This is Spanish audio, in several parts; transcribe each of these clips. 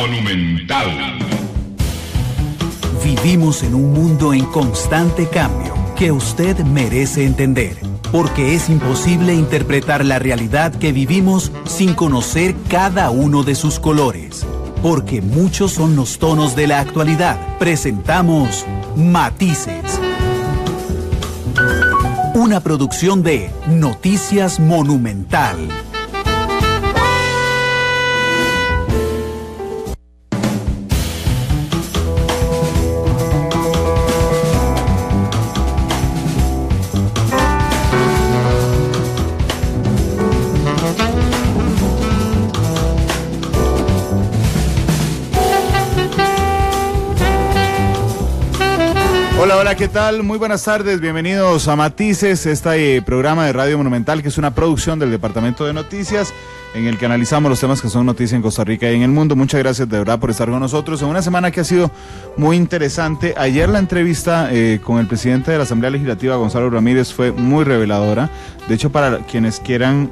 Monumental. Vivimos en un mundo en constante cambio que usted merece entender, porque es imposible interpretar la realidad que vivimos sin conocer cada uno de sus colores. Porque muchos son los tonos de la actualidad. Presentamos Matices. Una producción de Noticias Monumental. Hola, ¿qué tal? Muy buenas tardes, bienvenidos a Matices, este programa de Radio Monumental que es una producción del Departamento de Noticias en el que analizamos los temas que son noticia en Costa Rica y en el mundo. Muchas gracias de verdad por estar con nosotros en una semana que ha sido muy interesante. Ayer la entrevista con el presidente de la Asamblea Legislativa, Gonzalo Ramírez, fue muy reveladora. De hecho, para quienes quieran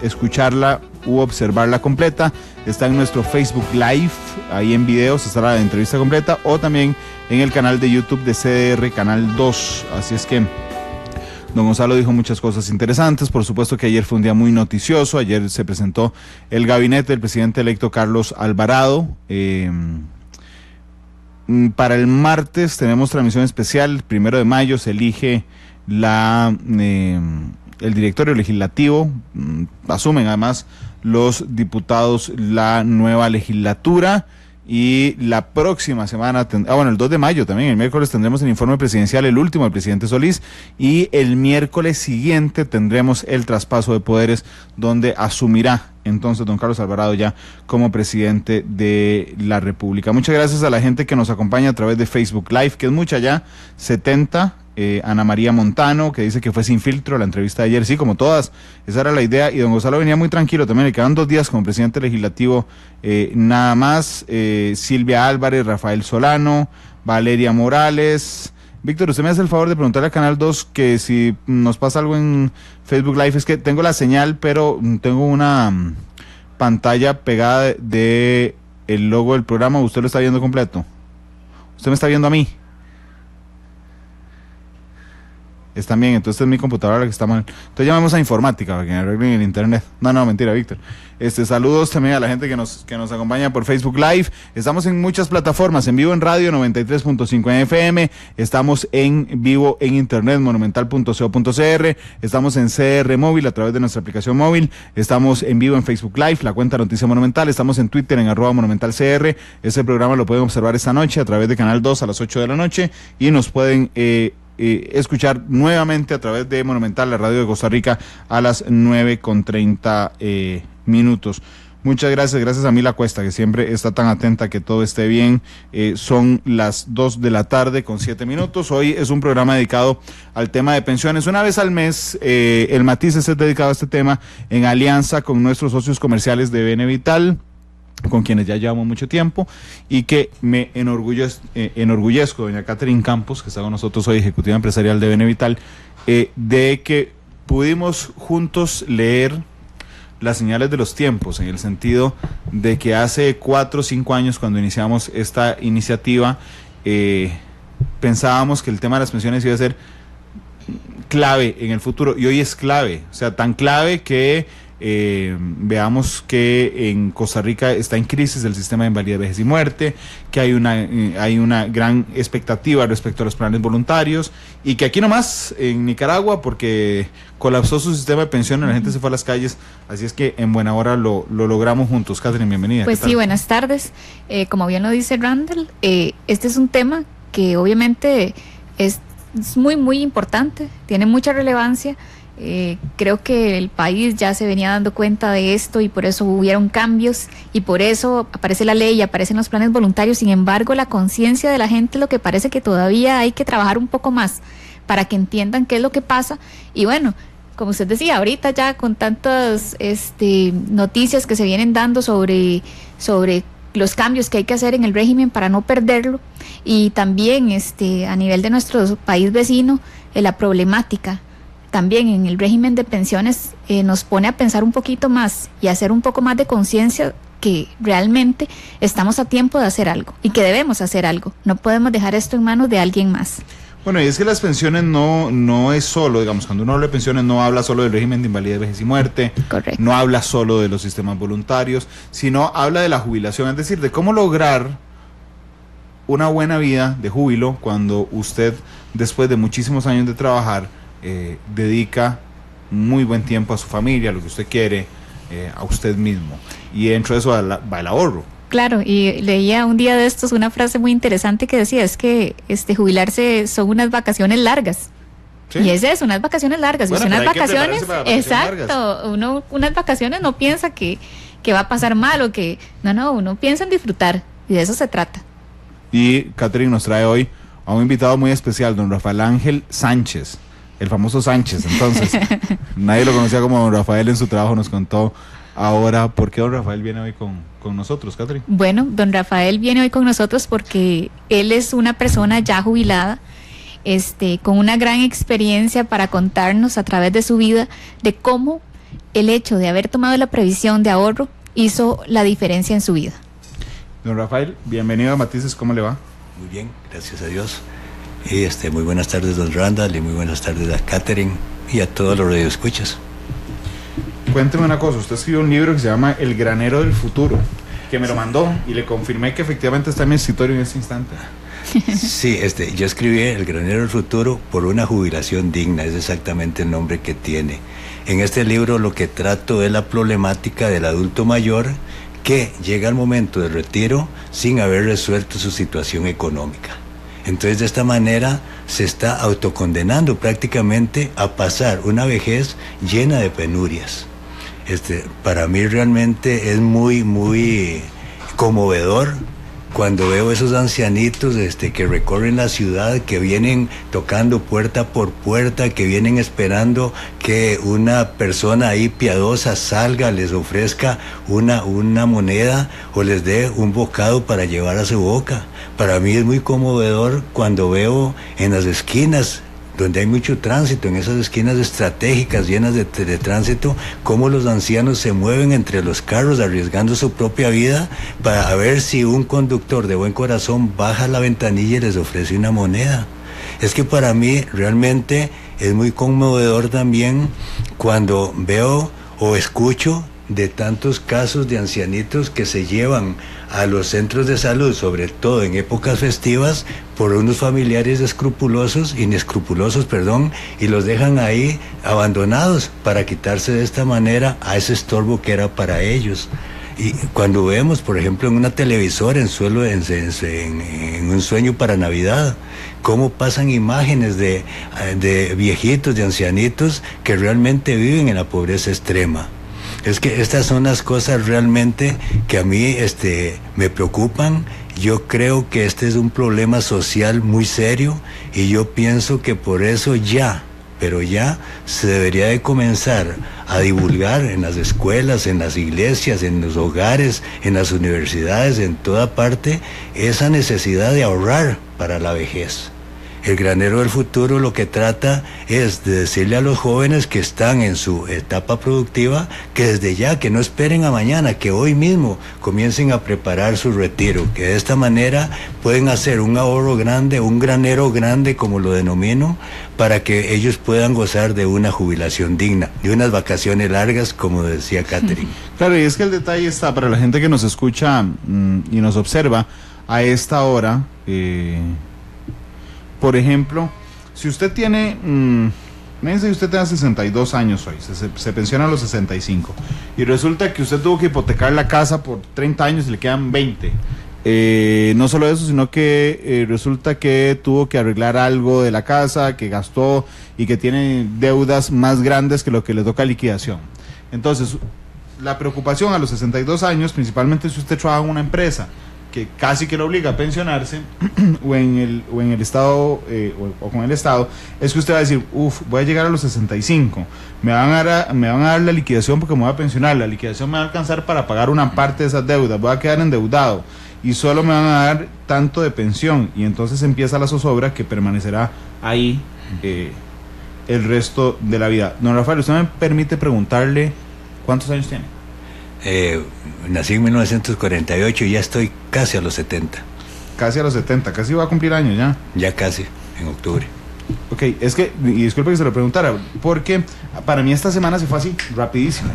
escucharla u observarla completa, está en nuestro Facebook Live, ahí en videos está la entrevista completa, o también en el canal de YouTube de CDR Canal 2, así es que don Gonzalo dijo muchas cosas interesantes. Por supuesto que ayer fue un día muy noticioso. Ayer se presentó el gabinete del presidente electo Carlos Alvarado. Para el martes tenemos transmisión especial. El 1 de mayo se elige el directorio legislativo. Asumen además los diputados la nueva legislatura. Y la próxima semana, el 2 de mayo también, el miércoles tendremos el informe presidencial, el último del presidente Solís, y el miércoles siguiente tendremos el traspaso de poderes, donde asumirá entonces don Carlos Alvarado ya como presidente de la República. Muchas gracias a la gente que nos acompaña a través de Facebook Live, que es mucha ya, 70. Ana María Montano, que dice que fue sin filtro la entrevista de ayer, sí, como todas, esa era la idea, y don Gonzalo venía muy tranquilo también, le quedan 2 días como presidente legislativo, nada más. Silvia Álvarez, Rafael Solano, Valeria Morales. Víctor, usted me hace el favor de preguntarle a Canal 2 que si nos pasa algo en Facebook Live. Es que tengo la señal, pero tengo una pantalla pegada de el logo del programa. ¿Usted lo está viendo completo? ¿Usted me está viendo a mí? Están bien, entonces es mi computadora la que está mal. Entonces llamemos a informática para que me arreglen el internet. No, mentira, Víctor. Saludos también a la gente que nos acompaña por Facebook Live. Estamos en muchas plataformas, en vivo en radio 93.5 en FM, estamos en vivo en internet monumental.co.cr, estamos en CR móvil a través de nuestra aplicación móvil, estamos en vivo en Facebook Live, la cuenta Noticia Monumental, estamos en Twitter en @monumentalcr. Ese programa lo pueden observar esta noche a través de Canal 2 a las 8 de la noche y nos pueden escuchar nuevamente a través de Monumental, la radio de Costa Rica, a las 9:30 minutos. Muchas gracias a Mila Cuesta, que siempre está tan atenta a que todo esté bien. Son las 2 de la tarde con 7 minutos. Hoy es un programa dedicado al tema de pensiones. Una vez al mes, el Matices es dedicado a este tema en alianza con nuestros socios comerciales de Benevital, con quienes ya llevamos mucho tiempo, y que me enorgullezco, doña Catherine Campos, que está con nosotros hoy, ejecutiva empresarial de Benevital, de que pudimos juntos leer las señales de los tiempos, en el sentido de que hace 4 o 5 años, cuando iniciamos esta iniciativa, pensábamos que el tema de las pensiones iba a ser clave en el futuro, y hoy es clave, o sea, tan clave que veamos que en Costa Rica está en crisis el sistema de invalidez, vejez y muerte, que hay una gran expectativa respecto a los planes voluntarios, y que aquí nomás en Nicaragua, porque colapsó su sistema de pensiones, la gente se fue a las calles, así es que en buena hora lo logramos juntos. Catherine, bienvenida. Pues sí, buenas tardes. Como bien lo dice Randall, este es un tema que obviamente es muy, muy importante, tiene mucha relevancia. Creo que el país ya se venía dando cuenta de esto y por eso hubieron cambios y por eso aparece la ley y aparecen los planes voluntarios. Sin embargo, la conciencia de la gente es lo que parece que todavía hay que trabajar un poco más para que entiendan qué es lo que pasa. Y bueno, como usted decía, ahorita ya con tantas noticias que se vienen dando sobre los cambios que hay que hacer en el régimen para no perderlo, y también a nivel de nuestro país vecino, la problemática también en el régimen de pensiones nos pone a pensar un poquito más y a hacer un poco más de conciencia que realmente estamos a tiempo de hacer algo y que debemos hacer algo. No podemos dejar esto en manos de alguien más. Bueno, y es que las pensiones no es solo, digamos, cuando uno habla de pensiones no habla solo del régimen de invalidez, vejez y muerte. Correcto. No habla solo de los sistemas voluntarios, sino habla de la jubilación, es decir, de cómo lograr una buena vida de júbilo cuando usted, después de muchísimos años de trabajar, dedica muy buen tiempo a su familia, a lo que usted quiere, a usted mismo. Y dentro de eso va el ahorro. Claro, y leía un día de estos una frase muy interesante que decía, es que jubilarse son unas vacaciones largas. ¿Sí? Y es eso, unas vacaciones largas. Bueno, y unas vacaciones, exacto, largas. Unas vacaciones no piensa que va a pasar mal o que, no, uno piensa en disfrutar, y de eso se trata. Y Catherine nos trae hoy a un invitado muy especial, don Rafael Ángel Sánchez, el famoso Sánchez. Entonces, nadie lo conocía como don Rafael en su trabajo, nos contó ahora por qué don Rafael viene hoy con nosotros, Catherine. Bueno, don Rafael viene hoy con nosotros porque él es una persona ya jubilada, con una gran experiencia para contarnos a través de su vida de cómo el hecho de haber tomado la previsión de ahorro hizo la diferencia en su vida. Don Rafael, bienvenido a Matices, ¿cómo le va? Muy bien, gracias a Dios. Y muy buenas tardes, don Randall, y muy buenas tardes a Catherine y a todos los radioescuchas. Cuénteme una cosa, usted escribió un libro que se llama El Granero del Futuro, que me lo mandó y le confirmé que efectivamente está en mi escritorio en este instante. Sí, yo escribí El Granero del Futuro por una jubilación digna, es exactamente el nombre que tiene. En este libro lo que trato es la problemática del adulto mayor que llega al momento del retiro sin haber resuelto su situación económica. Entonces, de esta manera se está autocondenando prácticamente a pasar una vejez llena de penurias. Para mí realmente es muy, muy conmovedor cuando veo esos ancianitos que recorren la ciudad, que vienen tocando puerta por puerta, que vienen esperando que una persona ahí piadosa salga, les ofrezca una moneda o les dé un bocado para llevar a su boca. Para mí es muy conmovedor cuando veo en las esquinas donde hay mucho tránsito, en esas esquinas estratégicas llenas de tránsito, cómo los ancianos se mueven entre los carros arriesgando su propia vida para ver si un conductor de buen corazón baja la ventanilla y les ofrece una moneda. Es que para mí realmente es muy conmovedor también cuando veo o escucho de tantos casos de ancianitos que se llevan a los centros de salud, sobre todo en épocas festivas, por unos familiares inescrupulosos, y los dejan ahí abandonados para quitarse de esta manera a ese estorbo que era para ellos. Y cuando vemos, por ejemplo, en una televisora, en Un Sueño para Navidad, cómo pasan imágenes de viejitos, de ancianitos que realmente viven en la pobreza extrema. Es que estas son las cosas realmente que a mí me preocupan. Yo creo que este es un problema social muy serio y yo pienso que por eso pero ya se debería de comenzar a divulgar en las escuelas, en las iglesias, en los hogares, en las universidades, en toda parte, esa necesidad de ahorrar para la vejez. El Granero del Futuro lo que trata es de decirle a los jóvenes que están en su etapa productiva que desde ya, que no esperen a mañana, que hoy mismo comiencen a preparar su retiro, que de esta manera pueden hacer un ahorro grande, un granero grande como lo denomino, para que ellos puedan gozar de una jubilación digna, de unas vacaciones largas, como decía Catherine. Claro, y es que el detalle está para la gente que nos escucha y nos observa a esta hora. Por ejemplo, si usted tiene, imagínese que usted tenga 62 años hoy, se pensiona a los 65, y resulta que usted tuvo que hipotecar la casa por 30 años y le quedan 20. No solo eso, sino que resulta que tuvo que arreglar algo de la casa, que gastó y que tiene deudas más grandes que lo que le toca liquidación. Entonces, la preocupación a los 62 años, principalmente si usted trabaja en una empresa que casi que lo obliga a pensionarse o en el Estado o con el Estado, es que usted va a decir, voy a llegar a los 65, me van a dar la liquidación porque me voy a pensionar, la liquidación me va a alcanzar para pagar una parte de esas deudas, voy a quedar endeudado y solo me van a dar tanto de pensión, y entonces empieza la zozobra que permanecerá ahí el resto de la vida. Don Rafael, ¿usted me permite preguntarle cuántos años tiene? Nací en 1948 y ya estoy casi a los 70. Casi a los 70, casi va a cumplir años ya. Ya casi, en octubre. Ok, es que, y disculpe que se lo preguntara, porque para mí esta semana se fue así, rapidísimo.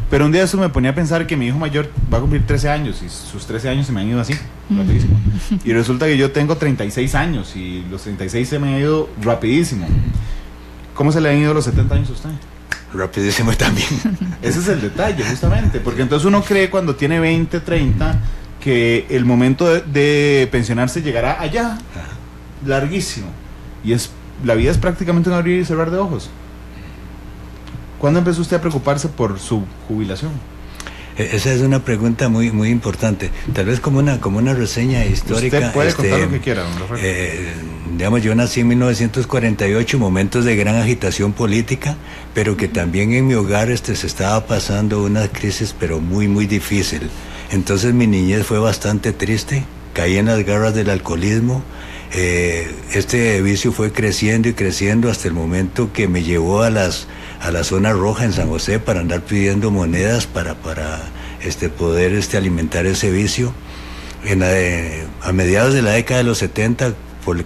Pero un día eso me ponía a pensar que mi hijo mayor va a cumplir 13 años y sus 13 años se me han ido así, rapidísimo. Y resulta que yo tengo 36 años y los 36 se me han ido rapidísimo. ¿Cómo se le han ido los 70 años a usted? Rapidísimo también. Ese es el detalle, justamente, porque entonces uno cree cuando tiene 20, 30, que el momento de pensionarse llegará allá, larguísimo. Y la vida es prácticamente un abrir y cerrar de ojos. ¿Cuándo empezó usted a preocuparse por su jubilación? Esa es una pregunta muy muy importante. Tal vez como una reseña histórica. Usted puede contar lo que quiera, don Rafael. Digamos, yo nací en 1948, momentos de gran agitación política, pero que también en mi hogar se estaba pasando una crisis, pero muy muy difícil. Entonces mi niñez fue bastante triste, caí en las garras del alcoholismo. Este vicio fue creciendo y creciendo hasta el momento que me llevó a la zona roja en San José para andar pidiendo monedas para poder alimentar ese vicio. A mediados de la década de los 70,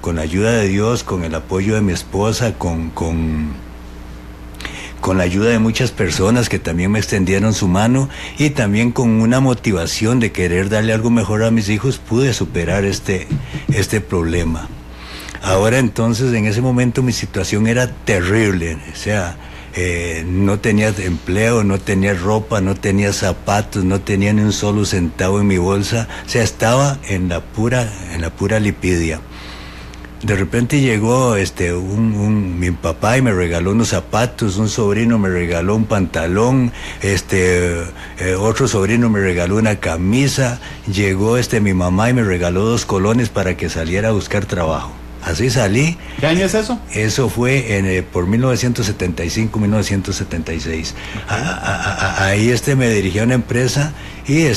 con la ayuda de Dios, con el apoyo de mi esposa, con la ayuda de muchas personas que también me extendieron su mano y también con una motivación de querer darle algo mejor a mis hijos, pude superar este problema. Ahora entonces, en ese momento mi situación era terrible, o sea, no tenía empleo, no tenía ropa, no tenía zapatos, no tenía ni un solo centavo en mi bolsa, o sea, estaba en la pura lipidia. De repente llegó mi papá y me regaló unos zapatos, un sobrino me regaló un pantalón, otro sobrino me regaló una camisa, llegó mi mamá y me regaló 2 colones para que saliera a buscar trabajo. Así salí. ¿Qué año es eso? Eso fue por 1975, 1976. Ahí me dirigí a una empresa y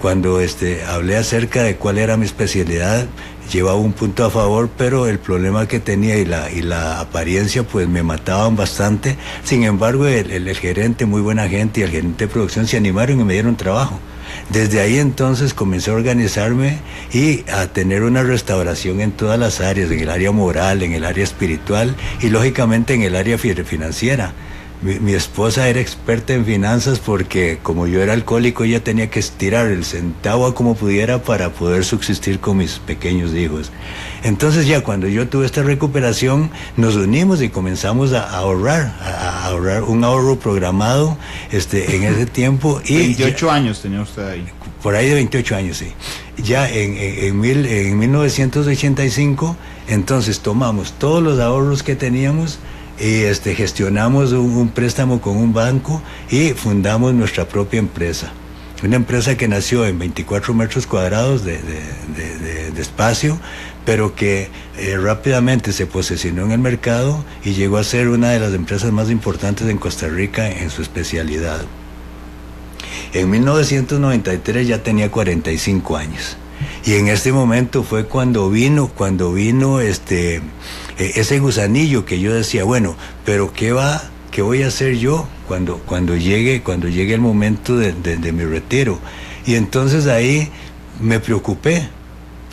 cuando hablé acerca de cuál era mi especialidad, llevaba un punto a favor, pero el problema que tenía y la apariencia pues me mataban bastante. Sin embargo, el gerente, muy buena gente, y el gerente de producción se animaron y me dieron trabajo. Desde ahí entonces comencé a organizarme y a tener una restauración en todas las áreas, en el área moral, en el área espiritual y lógicamente en el área financiera. Mi esposa era experta en finanzas porque como yo era alcohólico, ella tenía que estirar el centavo a como pudiera para poder subsistir con mis pequeños hijos. Entonces ya cuando yo tuve esta recuperación, nos unimos y comenzamos a ahorrar un ahorro programado en ese tiempo. Y 28 años tenía usted ahí. Por ahí de 28 años, sí. Ya en 1985, entonces tomamos todos los ahorros que teníamos y gestionamos un préstamo con un banco y fundamos nuestra propia empresa. Una empresa que nació en 24 metros cuadrados de espacio, pero que rápidamente se posicionó en el mercado y llegó a ser una de las empresas más importantes en Costa Rica en su especialidad. En 1993 ya tenía 45 años. Y en este momento fue cuando vino ese gusanillo que yo decía, bueno, pero ¿qué voy a hacer yo cuando llegue el momento de mi retiro? Y entonces ahí me preocupé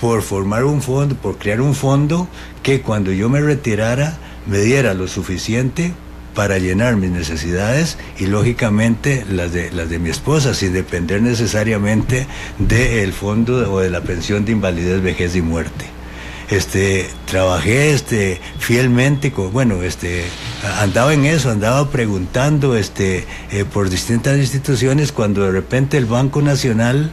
por formar un fondo, por crear un fondo que cuando yo me retirara me diera lo suficiente para llenar mis necesidades y lógicamente las de mi esposa, sin depender necesariamente del fondo o de la pensión de invalidez, vejez y muerte. Trabajé fielmente andaba en eso, andaba preguntando por distintas instituciones cuando de repente el Banco Nacional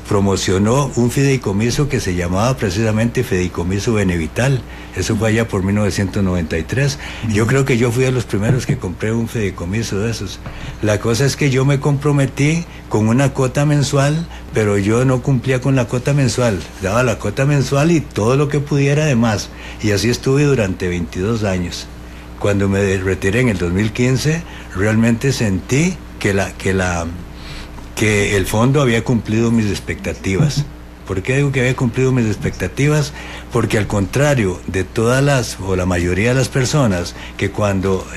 promocionó un fideicomiso que se llamaba precisamente Fideicomiso Benevital. Eso fue allá por 1993. Yo creo que yo fui de los primeros que compré un fideicomiso de esos. La cosa es que yo me comprometí con una cuota mensual, pero yo no cumplía con la cuota mensual. Daba la cuota mensual y todo lo que pudiera además. Y así estuve durante 22 años. Cuando me retiré en el 2015, realmente sentí que el fondo había cumplido mis expectativas. ¿Por qué digo que había cumplido mis expectativas? Porque al contrario de todas o la mayoría de las personas que cuando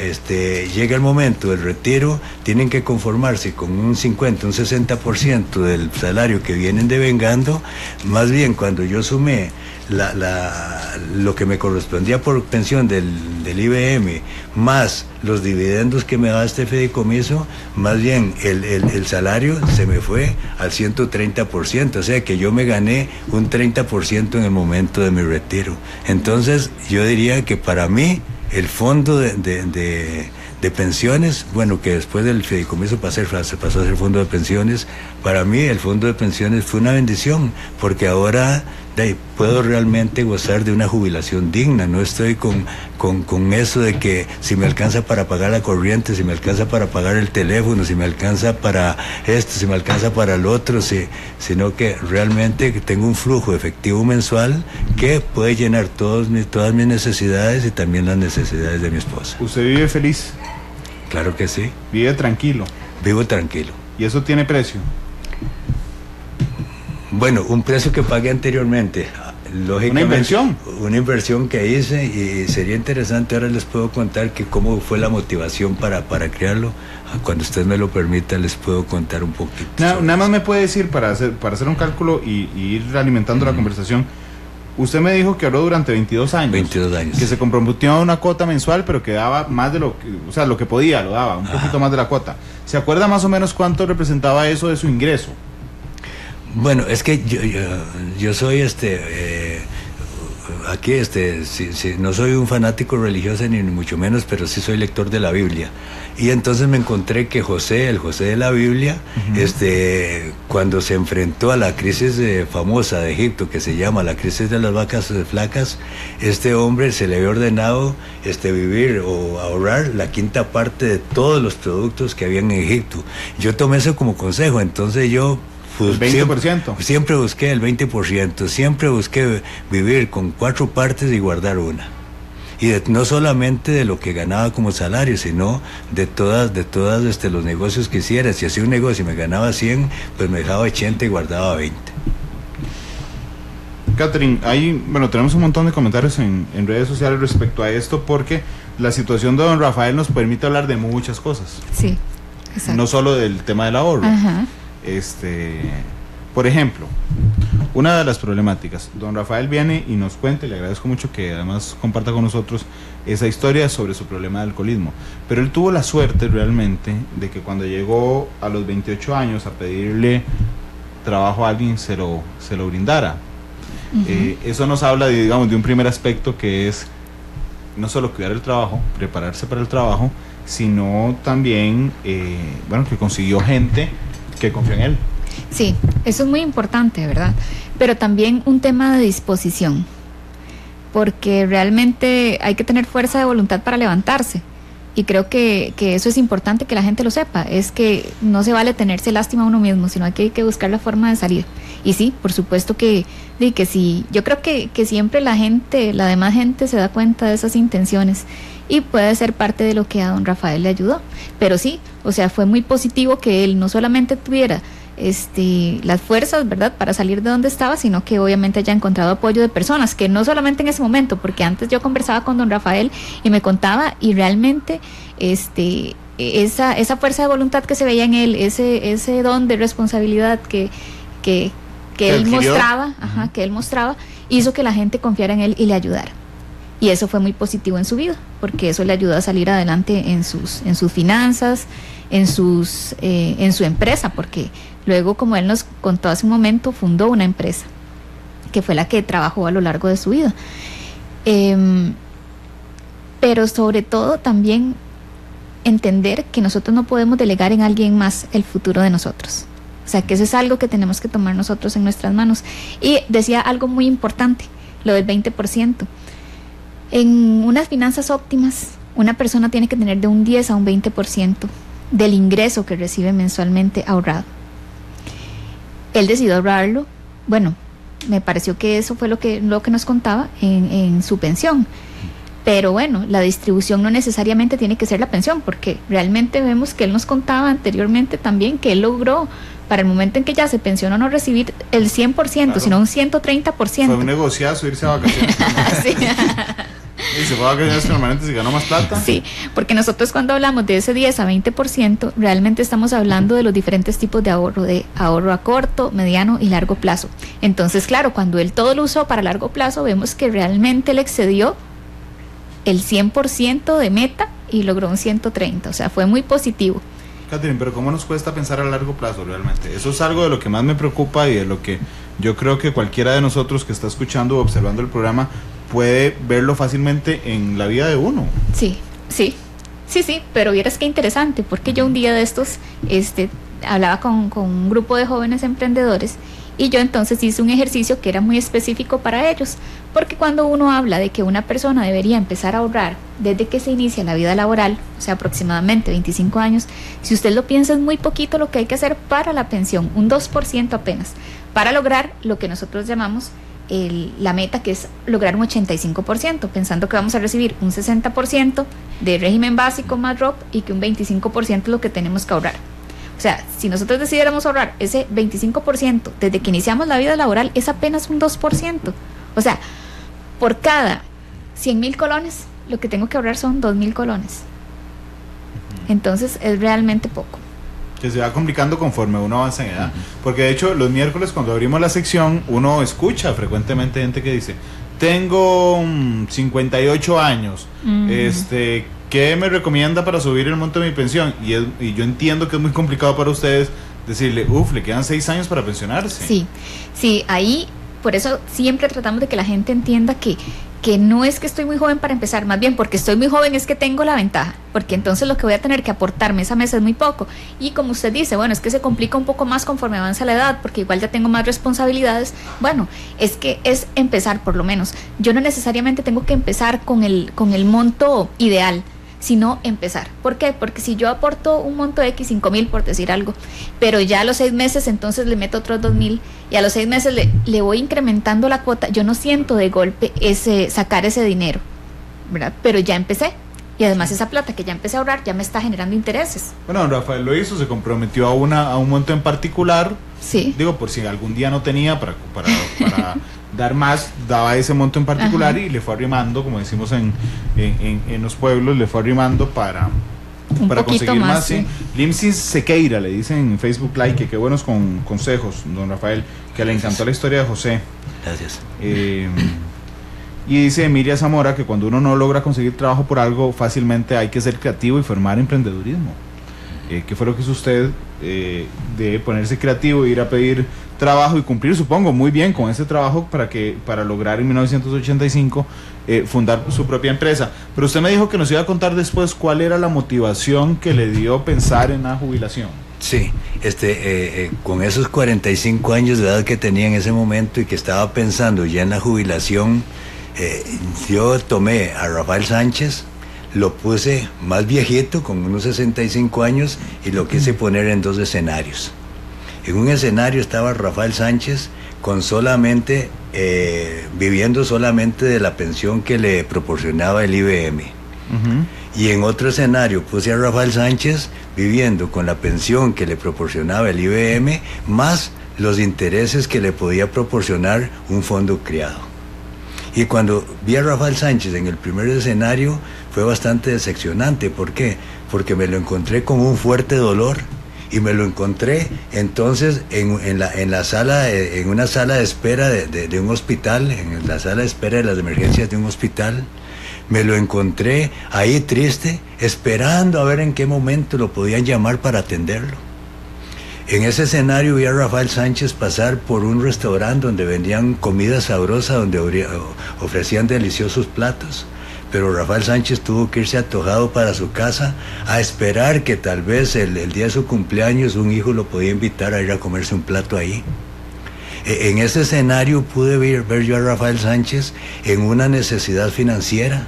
llega el momento del retiro tienen que conformarse con un 50, un 60% del salario que vienen devengando, más bien cuando yo sumé lo que me correspondía por pensión del IBM más los dividendos que me daba este fideicomiso, más bien el salario se me fue al 130%, o sea que yo me gané un 30% en el momento de mi retiro. Entonces yo diría que para mí el fondo de pensiones, bueno, que después del fideicomiso se pasó a ser fondo de pensiones, para mí el fondo de pensiones fue una bendición, porque ahora puedo realmente gozar de una jubilación digna, no estoy con eso de que si me alcanza para pagar la corriente, si me alcanza para pagar el teléfono, si me alcanza para esto, si me alcanza para el otro, sino que realmente tengo un flujo efectivo mensual que puede llenar todas mis necesidades y también las necesidades de mi esposa. ¿Usted vive feliz? Claro que sí. ¿Vive tranquilo? Vivo tranquilo. ¿Y eso tiene precio? Bueno, un precio que pagué anteriormente, lógicamente. ¿Una inversión? Una inversión que hice, y sería interesante, ahora les puedo contar que cómo fue la motivación para crearlo. Cuando usted me lo permita, les puedo contar un poquito. Nada más me puede decir, para hacer un cálculo y ir alimentando la conversación. Usted me dijo que ahorró durante 22 años. 22 años. Que se comprometió a una cuota mensual, pero que daba más de lo que podía, lo daba, un poquito más de la cuota. ¿Se acuerda más o menos cuánto representaba eso de su ingreso? Bueno, es que yo soy aquí no soy un fanático religioso ni mucho menos, pero sí soy lector de la Biblia. Y entonces me encontré que el José de la Biblia, cuando se enfrentó a la crisis famosa de Egipto, que se llama la crisis de las vacas flacas, este hombre se le había ordenado vivir o ahorrar la quinta parte de todos los productos que había en Egipto. Yo tomé eso como consejo, entonces yo el 20%. Siempre busqué el 20%, siempre busqué vivir con 4 partes y guardar una. Y no solamente de lo que ganaba como salario, sino de todas los negocios que hiciera. Si hacía un negocio y me ganaba 100, pues me dejaba 80 y guardaba 20. Catherine, tenemos un montón de comentarios en redes sociales respecto a esto, porque la situación de don Rafael nos permite hablar de muchas cosas. Sí, exacto. No solo del tema del ahorro. Ajá. Por ejemplo, una de las problemáticas, don Rafael viene y nos cuenta, y le agradezco mucho que además comparta con nosotros esa historia sobre su problema de alcoholismo, pero él tuvo la suerte realmente de que cuando llegó a los 28 años a pedirle trabajo a alguien se lo brindara. Eso nos habla de un primer aspecto, que es no solo cuidar el trabajo, prepararse para el trabajo, sino también que consiguió gente que confió en él. Sí, eso es muy importante, ¿verdad? Pero también un tema de disposición, porque realmente hay que tener fuerza de voluntad para levantarse, y creo que eso es importante que la gente lo sepa, es que no se vale tenerse lástima a uno mismo, sino que hay que buscar la forma de salir. Y sí, por supuesto que sí, yo creo que siempre la demás gente se da cuenta de esas intenciones, y puede ser parte de lo que a don Rafael le ayudó. Pero sí, fue muy positivo que él no solamente tuviera las fuerzas, ¿verdad?, para salir de donde estaba, sino que obviamente haya encontrado apoyo de personas, que no solamente en ese momento, porque antes yo conversaba con don Rafael y me contaba, y realmente esa fuerza de voluntad que se veía en él, ese don de responsabilidad que él mostraba, hizo que la gente confiara en él y le ayudara. Y eso fue muy positivo en su vida, porque eso le ayudó a salir adelante en sus finanzas, en su empresa, porque luego, como él nos contó hace un momento, fundó una empresa que fue la que trabajó a lo largo de su vida. Pero sobre todo también entender que nosotros no podemos delegar en alguien más el futuro de nosotros. O sea, que eso es algo que tenemos que tomar nosotros en nuestras manos. Y decía algo muy importante, lo del 20%. En unas finanzas óptimas, una persona tiene que tener de un 10 a un 20% del ingreso que recibe mensualmente ahorrado. Él decidió ahorrarlo, me pareció que eso fue lo que nos contaba en su pensión. Pero bueno, la distribución no necesariamente tiene que ser la pensión, porque realmente vemos que él nos contaba anteriormente también que él logró, para el momento en que ya se pensionó, no recibir el 100%, claro, sino un 130%. Fue un negociazo irse a vacaciones. Sí. ¿Y se fue a vacaciones permanentes y ganó más plata? Sí, porque nosotros cuando hablamos de ese 10 a 20%, realmente estamos hablando de los diferentes tipos de ahorro a corto, mediano y largo plazo. Entonces, claro, cuando él todo lo usó para largo plazo, vemos que realmente le excedió el 100% de meta y logró un 130%, o sea, fue muy positivo. Catherine, pero ¿cómo nos cuesta pensar a largo plazo realmente? Eso es algo de lo que más me preocupa y de lo que yo creo que cualquiera de nosotros que está escuchando o observando el programa puede verlo fácilmente en la vida de uno. Sí, pero vieras qué interesante, porque yo un día de estos hablaba con un grupo de jóvenes emprendedores y yo entonces hice un ejercicio que era muy específico para ellos, porque cuando uno habla de que una persona debería empezar a ahorrar desde que se inicia la vida laboral, o sea, aproximadamente 25 años, si usted lo piensa es muy poquito lo que hay que hacer para la pensión, un 2% apenas, para lograr lo que nosotros llamamos la meta, que es lograr un 85%, pensando que vamos a recibir un 60% de régimen básico más ROP y que un 25% es lo que tenemos que ahorrar. O sea, si nosotros decidiéramos ahorrar ese 25% desde que iniciamos la vida laboral, es apenas un 2%. O sea, por cada 100,000 colones, lo que tengo que ahorrar son 2,000 colones. Entonces, es realmente poco. Que se va complicando conforme uno avanza en edad. Porque de hecho, los miércoles cuando abrimos la sección, uno escucha frecuentemente gente que dice, tengo 58 años, ¿qué me recomienda para subir el monto de mi pensión? Y yo entiendo que es muy complicado para ustedes decirle, le quedan 6 años para pensionarse. Sí, ahí, por eso siempre tratamos de que la gente entienda que no es que estoy muy joven para empezar, más bien porque estoy muy joven es que tengo la ventaja, porque entonces lo que voy a tener que aportar mes a mes es muy poco. Y como usted dice, bueno, es que se complica un poco más conforme avanza la edad, porque igual ya tengo más responsabilidades. Bueno, es que es empezar por lo menos. Yo no necesariamente tengo que empezar con el monto ideal, sino empezar. ¿Por qué? Porque si yo aporto un monto X, 5,000 por decir algo, pero ya a los 6 meses entonces le meto otros 2,000 y a los 6 meses le voy incrementando la cuota, yo no siento de golpe sacar ese dinero, ¿verdad? Pero ya empecé. Y además esa plata que ya empecé a ahorrar ya me está generando intereses. Bueno, don Rafael lo hizo, se comprometió a un monto en particular. Sí. Digo, por si algún día no tenía para dar más, daba ese monto en particular. Ajá. Y le fue arrimando, como decimos en los pueblos, le fue arrimando para conseguir más. Sí. Limsis Sequeira le dicen en Facebook Live que qué buenos consejos, don Rafael, que le encantó la historia de José. Gracias. Y dice Emilia Zamora que cuando uno no logra conseguir trabajo por algo, fácilmente hay que ser creativo y formar emprendedurismo. ¿Qué fue lo que hizo usted de ponerse creativo, ir a pedir trabajo y cumplir, supongo, muy bien con ese trabajo para lograr en 1985 fundar su propia empresa? Pero usted me dijo que nos iba a contar después cuál era la motivación que le dio pensar en la jubilación. Sí, con esos 45 años de edad que tenía en ese momento y que estaba pensando ya en la jubilación, yo tomé a Rafael Sánchez, lo puse más viejito, con unos 65 años, y lo quise poner en 2 escenarios. En un escenario estaba Rafael Sánchez viviendo solamente de la pensión que le proporcionaba el IBM. Uh-huh. Y en otro escenario puse a Rafael Sánchez viviendo con la pensión que le proporcionaba el IBM, más los intereses que le podía proporcionar un fondo criado. Y cuando vi a Rafael Sánchez en el primer escenario fue bastante decepcionante. ¿Por qué? Porque me lo encontré con un fuerte dolor y me lo encontré entonces en una sala de espera de un hospital, en la sala de espera de las emergencias de un hospital. Me lo encontré ahí triste, esperando a ver en qué momento lo podían llamar para atenderlo. En ese escenario vi a Rafael Sánchez pasar por un restaurante donde vendían comida sabrosa, donde ofrecían deliciosos platos. Pero Rafael Sánchez tuvo que irse atojado para su casa a esperar que tal vez el día de su cumpleaños un hijo lo podía invitar a ir a comerse un plato ahí. En ese escenario pude ver yo a Rafael Sánchez en una necesidad financiera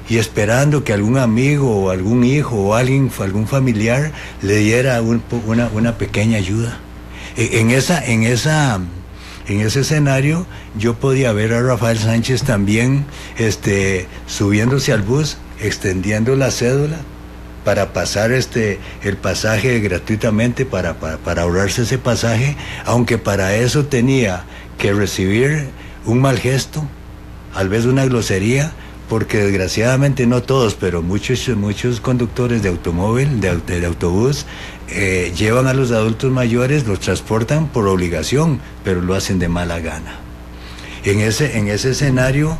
y esperando que algún amigo o algún hijo o algún familiar le diera una pequeña ayuda. En en ese escenario yo podía ver a Rafael Sánchez también subiéndose al bus, extendiendo la cédula para pasar el pasaje gratuitamente, para ahorrarse ese pasaje, aunque para eso tenía que recibir un mal gesto, tal vez una grosería, porque desgraciadamente no todos, pero muchos conductores de automóvil, de autobús, llevan a los adultos mayores, los transportan por obligación, pero lo hacen de mala gana. En ese escenario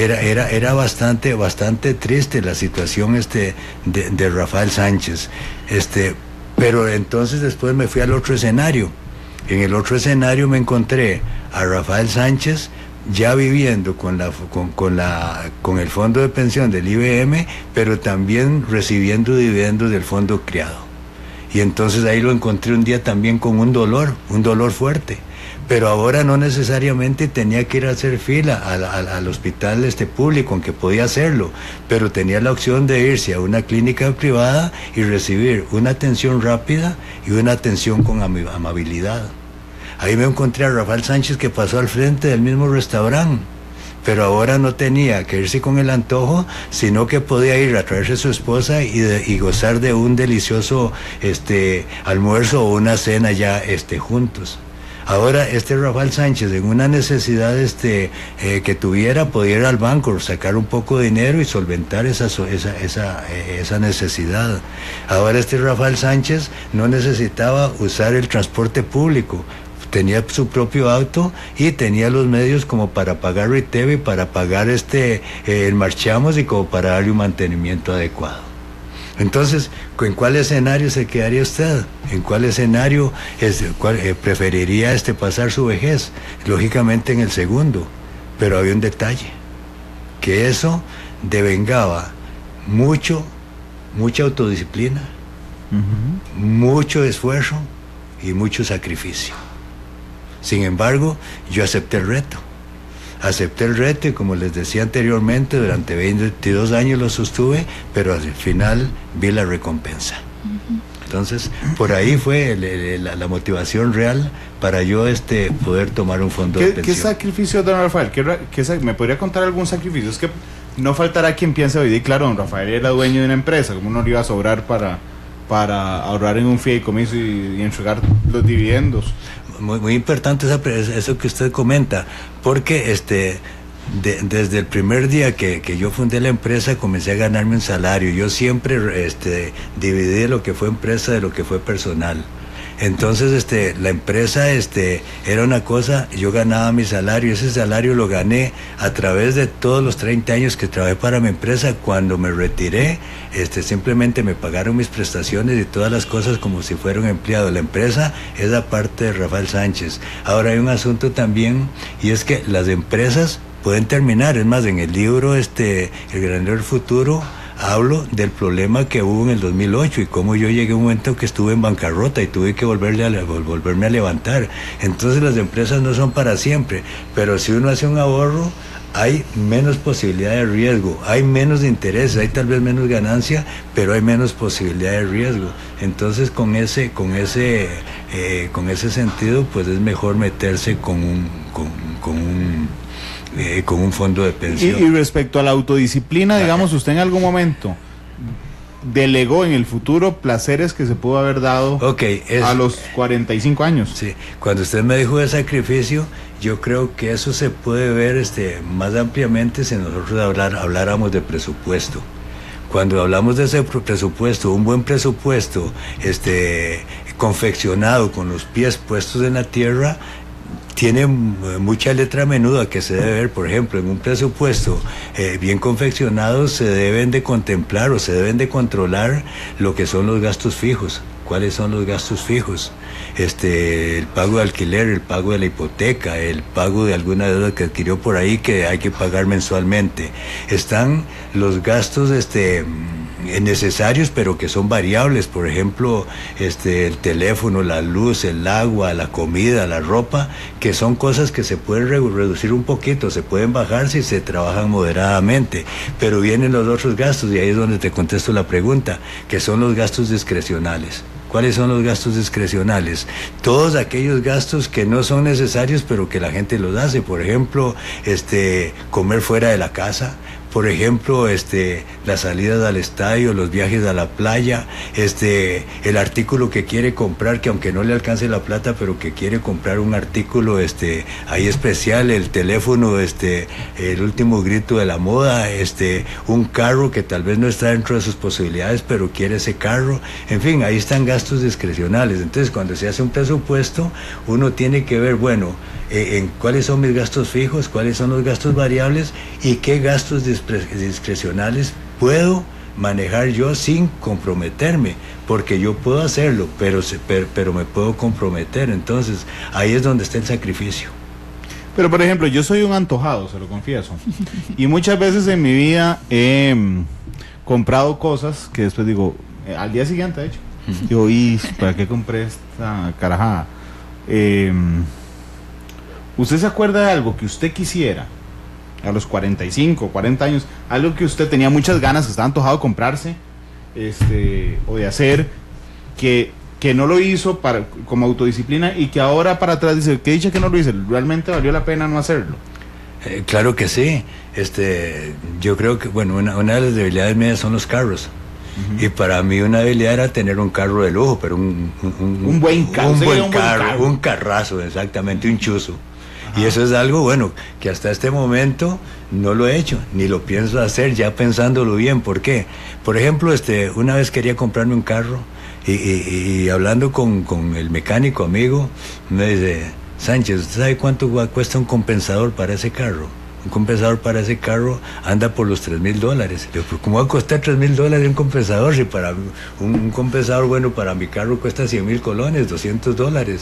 era bastante triste la situación de Rafael Sánchez. Pero entonces después me fui al otro escenario. En el otro escenario me encontré a Rafael Sánchez ya viviendo con el fondo de pensión del IBM, pero también recibiendo dividendos del fondo criado. Y entonces ahí lo encontré un día también con un dolor fuerte. Pero ahora no necesariamente tenía que ir a hacer fila al hospital público, aunque podía hacerlo, pero tenía la opción de irse a una clínica privada y recibir una atención rápida y una atención con amabilidad. Ahí me encontré a Rafael Sánchez, que pasó al frente del mismo restaurante, pero ahora no tenía que irse con el antojo, sino que podía ir a traerse a su esposa y gozar de un delicioso almuerzo o una cena ya juntos. Ahora Rafael Sánchez, en una necesidad que tuviera, podía ir al banco, sacar un poco de dinero y solventar esa necesidad. Ahora Rafael Sánchez no necesitaba usar el transporte público, tenía su propio auto y tenía los medios como para pagar RITEVI, para pagar el marchamos y como para darle un mantenimiento adecuado. Entonces, ¿en cuál escenario se quedaría usted? ¿En cuál escenario preferiría pasar su vejez? Lógicamente en el segundo, pero había un detalle, que eso devengaba mucha autodisciplina, mucho esfuerzo y mucho sacrificio. Sin embargo, yo acepté el reto y, como les decía anteriormente, durante 22 años lo sostuve, pero al final vi la recompensa. Entonces, por ahí fue la motivación real para yo poder tomar un fondo de pensión. ¿Qué sacrificio, don Rafael? ¿Me podría contar algún sacrificio? Es que no faltará quien piense hoy, claro, don Rafael era dueño de una empresa, ¿cómo no le iba a sobrar para ahorrar en un fideicomiso y entregar los dividendos? Muy importante eso que usted comenta, porque desde el primer día que yo fundé la empresa comencé a ganarme un salario. Yo siempre dividí lo que fue empresa de lo que fue personal. Entonces la empresa era una cosa, yo ganaba mi salario, ese salario lo gané a través de todos los 30 años que trabajé para mi empresa. Cuando me retiré, simplemente me pagaron mis prestaciones y todas las cosas como si fuera un empleado. La empresa es la parte de Rafael Sánchez. Ahora hay un asunto también, y es que las empresas pueden terminar. Es más, en el libro El Granero del Futuro hablo del problema que hubo en el 2008 y cómo yo llegué a un momento que estuve en bancarrota y tuve que volverme a levantar. Entonces las empresas no son para siempre, pero si uno hace un ahorro, hay menos posibilidad de riesgo, hay menos intereses, hay tal vez menos ganancia, pero hay menos posibilidad de riesgo. Entonces con ese sentido, pues es mejor meterse con un fondo de pensión. Y respecto a la autodisciplina, digamos, usted en algún momento delegó en el futuro placeres que se pudo haber dado a los 45 años. Sí, cuando usted me dijo de sacrificio, yo creo que eso se puede ver más ampliamente si nosotros habláramos de presupuesto. Cuando hablamos de ese presupuesto, un buen presupuesto confeccionado con los pies puestos en la tierra, tiene mucha letra menuda que se debe ver. Por ejemplo, en un presupuesto bien confeccionado se deben de contemplar o se deben de controlar lo que son los gastos fijos. ¿Cuáles son los gastos fijos? El pago de alquiler, el pago de la hipoteca, el pago de alguna deuda que adquirió por ahí que hay que pagar mensualmente. Están los gastos necesarios, pero que son variables. Por ejemplo, el teléfono, la luz, el agua, la comida, la ropa, que son cosas que se pueden reducir un poquito, se pueden bajar si se trabajan moderadamente. Pero vienen los otros gastos, y ahí es donde te contesto la pregunta, que son los gastos discrecionales. ¿Cuáles son los gastos discrecionales? Todos aquellos gastos que no son necesarios, pero que la gente los hace. Por ejemplo, comer fuera de la casa. Por ejemplo, las salidas al estadio, los viajes a la playa, el artículo que quiere comprar, que aunque no le alcance la plata, pero que quiere comprar un artículo ahí especial, el teléfono, el último grito de la moda, un carro que tal vez no está dentro de sus posibilidades, pero quiere ese carro. En fin, ahí están gastos discrecionales. Entonces, cuando se hace un presupuesto, uno tiene que ver, bueno, en cuáles son mis gastos fijos, cuáles son los gastos variables y qué gastos discrecionales puedo manejar yo sin comprometerme, porque yo puedo hacerlo, pero me puedo comprometer. Entonces ahí es donde está el sacrificio. Pero por ejemplo, yo soy un antojado, se lo confieso, y muchas veces en mi vida he comprado cosas que después digo, al día siguiente de hecho, digo, ¿y para qué compré esta carajada? ¿Usted se acuerda de algo que usted quisiera a los 45, 40 años? Algo que usted tenía muchas ganas, que estaba antojado de comprarse, o de hacer, que no lo hizo como autodisciplina y que ahora para atrás dice, ¿qué dicha que no lo hice? ¿Realmente valió la pena no hacerlo? Claro que sí. Yo creo que, bueno, una de las debilidades mías son los carros. Y para mí una habilidad era tener un carro de lujo, pero un buen carro. Un carrazo, exactamente, un chuzo. Y eso es algo, bueno, que hasta este momento no lo he hecho, ni lo pienso hacer, ya pensándolo bien. ¿Por qué? Por ejemplo, una vez quería comprarme un carro y hablando con el mecánico amigo, me dice, Sánchez, ¿usted sabe cuánto cuesta un compensador para ese carro? Un compensador para ese carro anda por los $3,000. Yo, ¿cómo va a costar $3,000 un compensador? Si para un compensador bueno para mi carro cuesta 100,000 colones, $200.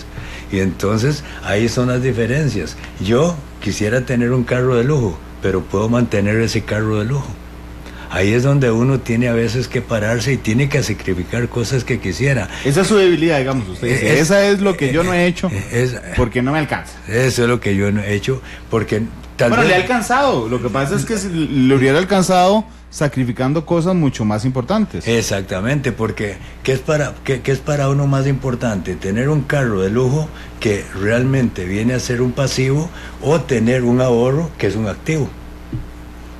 Y entonces ahí son las diferencias. Yo quisiera tener un carro de lujo, pero puedo mantener ese carro de lujo. Ahí es donde uno tiene a veces que pararse y tiene que sacrificar cosas que quisiera. Esa es su debilidad, digamos, usted dice. Esa es lo que yo no he hecho porque no me alcanza. Eso es lo que yo no he hecho porque... Bueno, le ha alcanzado. Lo que pasa es que si le hubiera alcanzado sacrificando cosas mucho más importantes. Exactamente, porque ¿qué es para uno más importante? ¿Tener un carro de lujo que realmente viene a ser un pasivo o tener un ahorro que es un activo?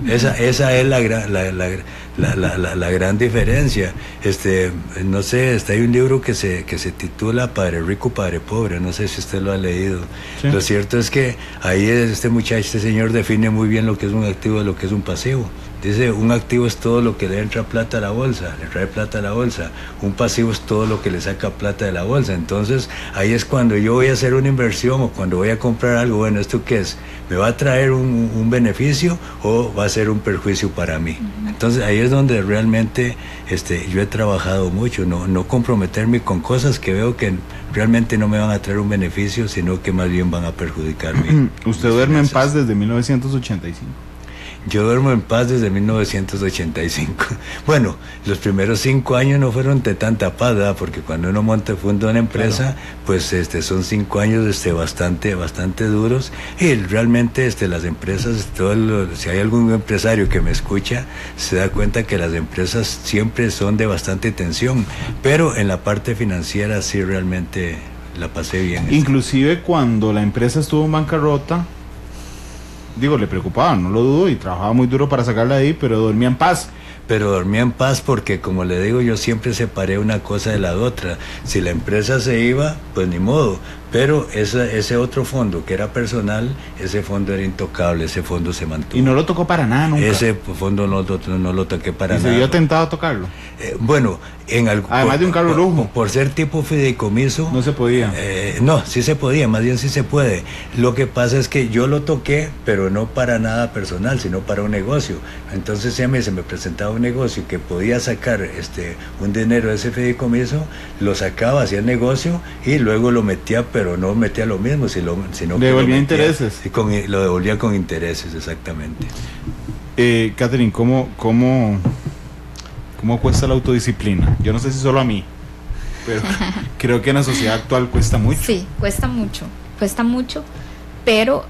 Esa es la gran diferencia. No sé, hay un libro que se titula Padre Rico, Padre Pobre, no sé si usted lo ha leído. Sí. Lo cierto es que ahí este señor define muy bien lo que es un activo y lo que es un pasivo. Dice, un activo es todo lo que le entra plata a la bolsa, le trae plata a la bolsa. Un pasivo es todo lo que le saca plata de la bolsa. Entonces, ahí es cuando yo voy a hacer una inversión o cuando voy a comprar algo, bueno, ¿esto qué es? ¿Me va a traer un beneficio o va a ser un perjuicio para mí? Entonces, ahí es donde realmente yo he trabajado mucho, no comprometerme con cosas que veo que realmente no me van a traer un beneficio, sino que más bien van a perjudicarme. ¿Usted duerme en paz desde 1985? Yo duermo en paz desde 1985. Bueno, los primeros 5 años no fueron de tanta paz, ¿verdad? Porque cuando uno funda una empresa, claro, pues son 5 años bastante duros. Y realmente las empresas, si hay algún empresario que me escucha, se da cuenta que las empresas siempre son de bastante tensión. Pero en la parte financiera sí realmente la pasé bien. Inclusive cuando la empresa estuvo en bancarrota, le preocupaba, no lo dudo, y trabajaba muy duro para sacarla de ahí, pero dormía en paz. Pero dormía en paz porque, como le digo, yo siempre separé una cosa de la otra. Si la empresa se iba, pues ni modo. Pero ese otro fondo que era personal, ese fondo era intocable, ese fondo se mantuvo. ¿Y no lo tocó para nada nunca? Ese fondo no lo toqué para nada. ¿Y se vio tentado a tocarlo? Bueno, además de un carro lujo. Por ser tipo fideicomiso. No se podía. No, sí se podía, más bien sí se puede. Lo que pasa es que yo lo toqué, pero no para nada personal, sino para un negocio. Entonces si a mí se me presentaba un negocio que podía sacar un dinero de ese fideicomiso, lo sacaba, hacía el negocio y luego lo metía, pero no metía lo mismo, sino que devolvía intereses. Y lo devolvía con intereses, exactamente. Catherine, ¿cómo cuesta la autodisciplina? Yo no sé si solo a mí, pero creo que en la sociedad actual cuesta mucho. Sí, cuesta mucho, pero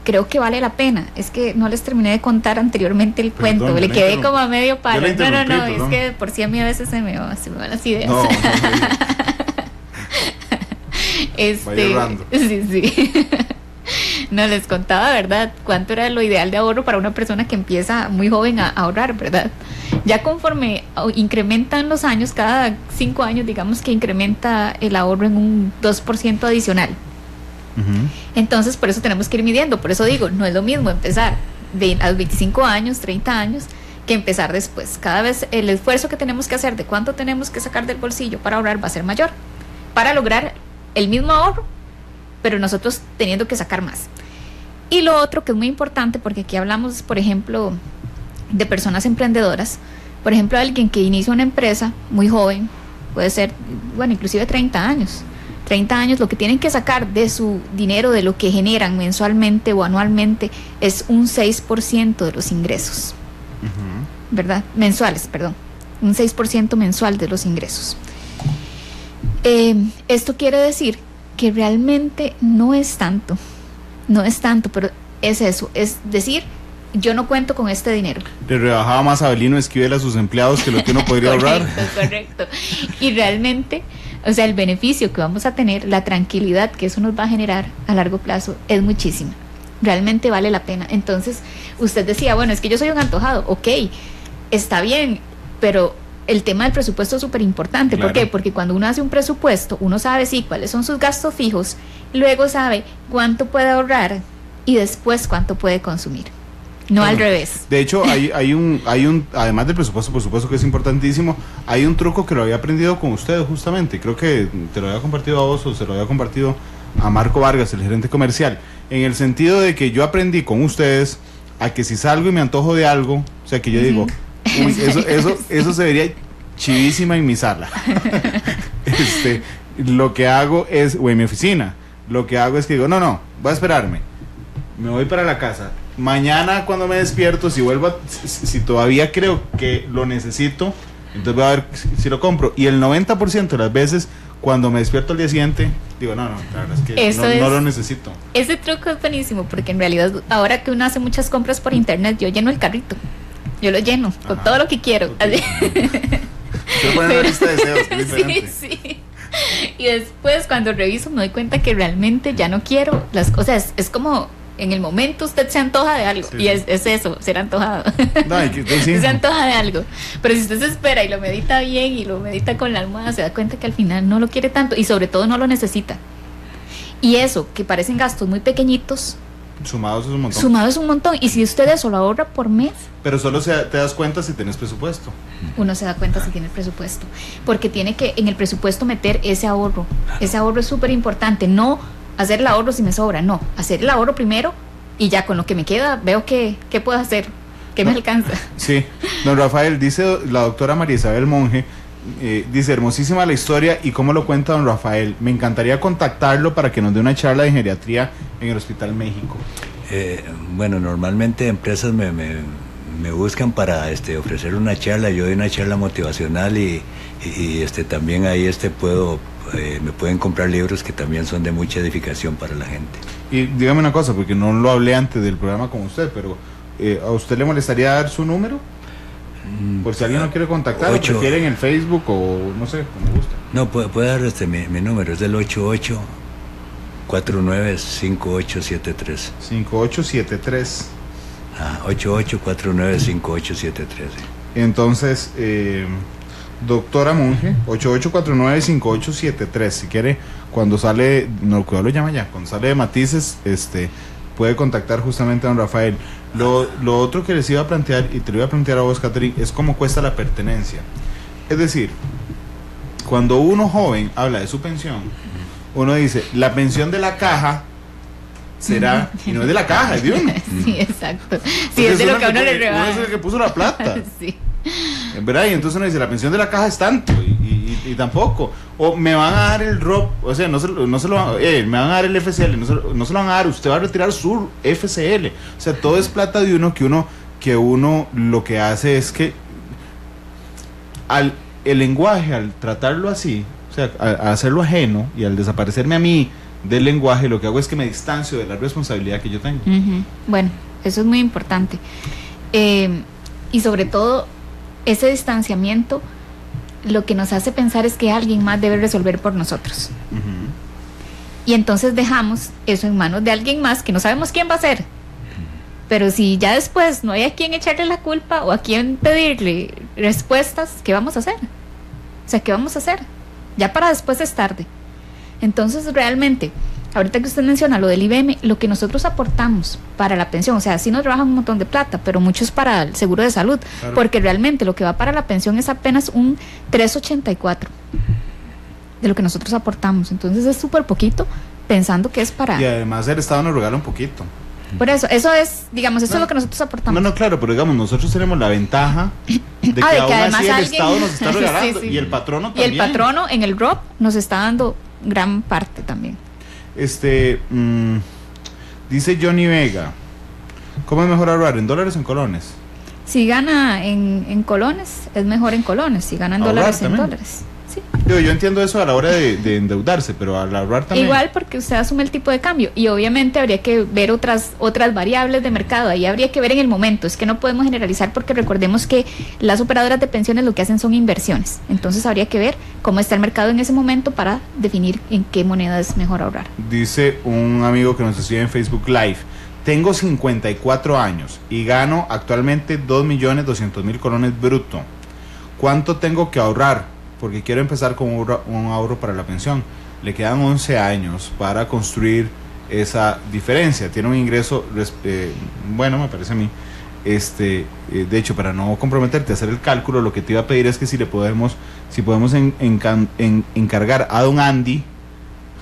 creo que vale la pena. Es que no les terminé de contar anteriormente el cuento, le quedé como a medio palo. No, es que por sí a mí a veces se me van las ideas. No, vaya ahorrando. Sí. No, les contaba, ¿verdad? Cuánto era lo ideal de ahorro para una persona que empieza muy joven a ahorrar, ¿verdad? Ya conforme incrementan los años, cada 5 años, digamos que incrementa el ahorro en un 2% adicional. Entonces, por eso tenemos que ir midiendo. Por eso digo, no es lo mismo empezar a los 25 años, 30 años, que empezar después. Cada vez el esfuerzo que tenemos que hacer de cuánto tenemos que sacar del bolsillo para ahorrar va a ser mayor, para lograr el mismo ahorro, pero nosotros teniendo que sacar más. Y lo otro que es muy importante, porque aquí hablamos, por ejemplo, de personas emprendedoras, por ejemplo, alguien que inicia una empresa muy joven, puede ser, bueno, inclusive 30 años, lo que tienen que sacar de su dinero, de lo que generan mensualmente o anualmente, es un 6% de los ingresos, ¿verdad? Mensuales, perdón, un 6% mensual de los ingresos. Esto quiere decir que realmente no es tanto, pero es eso, es decir, yo no cuento con este dinero. Le rebajaba más a Abelino Esquivel a sus empleados que lo que uno podría ahorrar. Correcto. Y realmente, o sea, el beneficio que vamos a tener, la tranquilidad que eso nos va a generar a largo plazo es muchísima. Realmente vale la pena. Entonces, usted decía, bueno, es que yo soy un antojado. Ok, está bien, pero el tema del presupuesto es súper importante. Claro. ¿Por qué? Porque cuando uno hace un presupuesto, uno sabe sí cuáles son sus gastos fijos, luego sabe cuánto puede ahorrar y después cuánto puede consumir. No al revés. De hecho, hay un, además del presupuesto, por supuesto que es importantísimo, hay un truco que lo había aprendido con ustedes justamente. Creo que te lo había compartido a vos o se lo había compartido a Marco Vargas, el gerente comercial, en el sentido de que yo aprendí con ustedes a que si salgo y me antojo de algo, o sea, que yo digo, uy, eso se vería chivísima en mi sala. Lo que hago es, o en mi oficina, lo que hago es que digo, no, voy a esperarme, me voy para la casa. Mañana cuando me despierto, si todavía creo que lo necesito, entonces voy a ver si lo compro. Y el 90% de las veces, cuando me despierto al día siguiente, digo, no, la verdad es que no lo necesito. Ese truco es buenísimo, porque en realidad, ahora que uno hace muchas compras por internet, yo lleno el carrito. Yo lo lleno con todo lo que quiero. Okay. Quiero poner una lista de deseos, que es diferente. Sí. Y después, cuando reviso, me doy cuenta que realmente ya no quiero las cosas. Es como en el momento usted se antoja de algo, y es eso, ser antojado. No, se antoja de algo, pero si usted se espera y lo medita bien y lo medita con la almohada, se da cuenta que al final no lo quiere tanto y sobre todo no lo necesita. Y eso, que parecen gastos muy pequeñitos, sumados es un montón. Sumado es un montón. Y si usted eso lo ahorra por mes, pero solo te das cuenta si tienes presupuesto. Uno se da cuenta si tiene el presupuesto, porque tiene que en el presupuesto meter ese ahorro. Ese ahorro es súper importante. No hacer el ahorro si me sobra, no, hacer el ahorro primero y ya con lo que me queda veo qué puedo hacer, qué me alcanza. Sí, don Rafael, dice la doctora María Isabel Monge, dice, hermosísima la historia y cómo lo cuenta don Rafael. Me encantaría contactarlo para que nos dé una charla de geriatría en el Hospital México. Bueno, normalmente empresas me buscan para ofrecer una charla. Yo doy una charla motivacional y también ahí me pueden comprar libros que también son de mucha edificación para la gente. Y dígame una cosa, porque no lo hablé antes del programa con usted, pero ¿a usted le molestaría dar su número? Por si alguien no quiere contactar, o prefiere en el Facebook o no sé, como gusta. No, puede dar mi número, es del 88495873. 5873. 88495873. Entonces, doctora Monge, 88495873. Si quiere, cuando sale, no, cuidado, lo llama ya, cuando sale de Matices, puede contactar justamente a don Rafael. Lo otro que les iba a plantear, y te lo iba a plantear a vos, Catherine, es cómo cuesta la pertenencia. Es decir, cuando uno joven habla de su pensión, uno dice, la pensión de la caja será, y no es de la caja, es de uno. Sí, exacto. Sí, es de lo que a uno le rebaja. Uno es el que puso la plata. Sí. ¿Verdad? Y entonces uno dice, la pensión de la caja es tanto, y tampoco. O me van a dar el ROP, o sea, no se lo van, me van a dar el FCL, no se lo van a dar, usted va a retirar su FCL. O sea, todo es plata de uno que uno lo que hace es que el lenguaje, al tratarlo así, o sea, a hacerlo ajeno y al desaparecerme a mí del lenguaje, lo que hago es que me distancio de la responsabilidad que yo tengo. Bueno, eso es muy importante. Y sobre todo, ese distanciamiento lo que nos hace pensar es que alguien más debe resolver por nosotros. Y entonces dejamos eso en manos de alguien más que no sabemos quién va a ser. Pero si ya después no hay a quién echarle la culpa o a quién pedirle respuestas, ¿qué vamos a hacer? O sea, ¿qué vamos a hacer? Ya para después es tarde. Entonces, realmente, ahorita que usted menciona lo del IBM, lo que nosotros aportamos para la pensión, o sea, sí nos rebajan un montón de plata, pero mucho es para el seguro de salud, claro, porque realmente lo que va para la pensión es apenas un 3.84 de lo que nosotros aportamos. Entonces es súper poquito, pensando que es para... Y además el Estado nos regala un poquito. Por eso es, digamos, eso es lo que nosotros aportamos. No, claro, pero digamos, nosotros tenemos la ventaja de que aún así el Estado nos está regalando, sí, sí. Y el patrono también. Y el patrono en el ROP nos está dando gran parte también. Dice Johnny Vega, ¿cómo es mejor ahorrar, en dólares o en colones? Si gana en colones, es mejor en colones. Si gana en dólares, en dólares. Sí. Yo entiendo eso a la hora de endeudarse, pero al ahorrar también. Igual, porque usted asume el tipo de cambio y obviamente habría que ver otras variables de mercado. Ahí habría que ver en el momento. Es que no podemos generalizar, porque recordemos que las operadoras de pensiones lo que hacen son inversiones. Entonces habría que ver cómo está el mercado en ese momento para definir en qué moneda es mejor ahorrar. Dice un amigo que nos sigue en Facebook Live: tengo 54 años y gano actualmente 2.200.000 colones bruto. ¿Cuánto tengo que ahorrar? Porque quiero empezar con un ahorro para la pensión. Le quedan 11 años para construir esa diferencia. Tiene un ingreso, bueno, me parece a mí. De hecho, para no comprometerte a hacer el cálculo, lo que te iba a pedir es que si podemos encargar a don Andy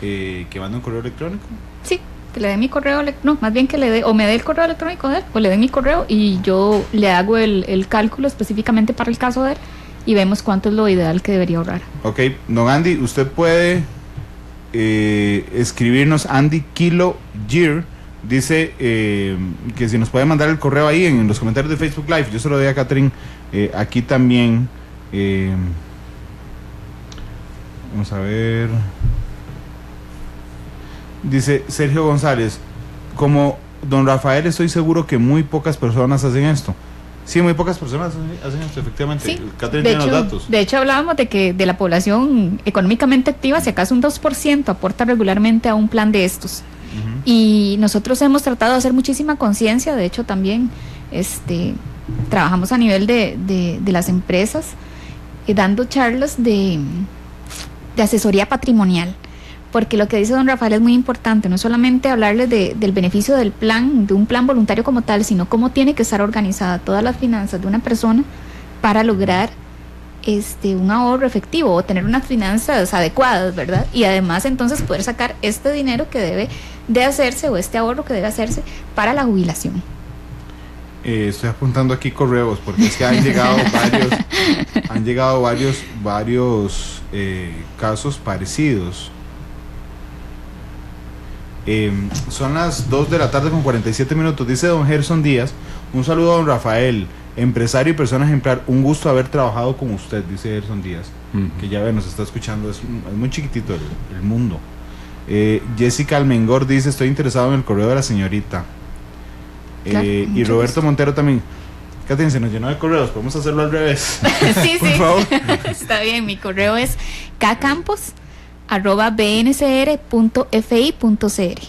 que mande un correo electrónico. Sí, que le dé mi correo electrónico, más bien que le dé, o me dé el correo electrónico de él, o le dé mi correo y yo le hago el cálculo específicamente para el caso de él. Y vemos cuánto es lo ideal que debería ahorrar. Ok, don Andy, usted puede escribirnos. Andy Kilo Year dice que si nos puede mandar el correo ahí en los comentarios de Facebook Live. Yo se lo doy a Catherine aquí también. Vamos a ver. Dice Sergio González: como don Rafael, estoy seguro que muy pocas personas hacen esto. Sí, muy pocas personas hacen esto, efectivamente. Sí, Catherine tiene los datos. De hecho, hablábamos de que de la población económicamente activa, si acaso un 2% aporta regularmente a un plan de estos. Uh-huh. Y nosotros hemos tratado de hacer muchísima conciencia. De hecho, también trabajamos a nivel de las empresas, dando charlas de asesoría patrimonial. Porque lo que dice don Rafael es muy importante, no es solamente hablarles del beneficio del plan, de un plan voluntario como tal, sino cómo tiene que estar organizada todas las finanzas de una persona para lograr un ahorro efectivo o tener unas finanzas adecuadas, ¿verdad? Y además entonces poder sacar este dinero que debe de hacerse, o este ahorro que debe hacerse para la jubilación. Estoy apuntando aquí correos, porque es que han llegado varios casos parecidos. Son las 2 de la tarde con 47 minutos. Dice don Gerson Díaz: un saludo a don Rafael, empresario y persona ejemplar, un gusto haber trabajado con usted. Dice Gerson Díaz, que ya ve, nos está escuchando, es muy chiquitito el mundo. Jessica Almengor dice: estoy interesado en el correo de la señorita. Claro, y Roberto Montero también. Catherine, se nos llenó de correos, podemos hacerlo al revés. Sí, por favor. Está bien, mi correo es kcampos@bncr.fi.cr.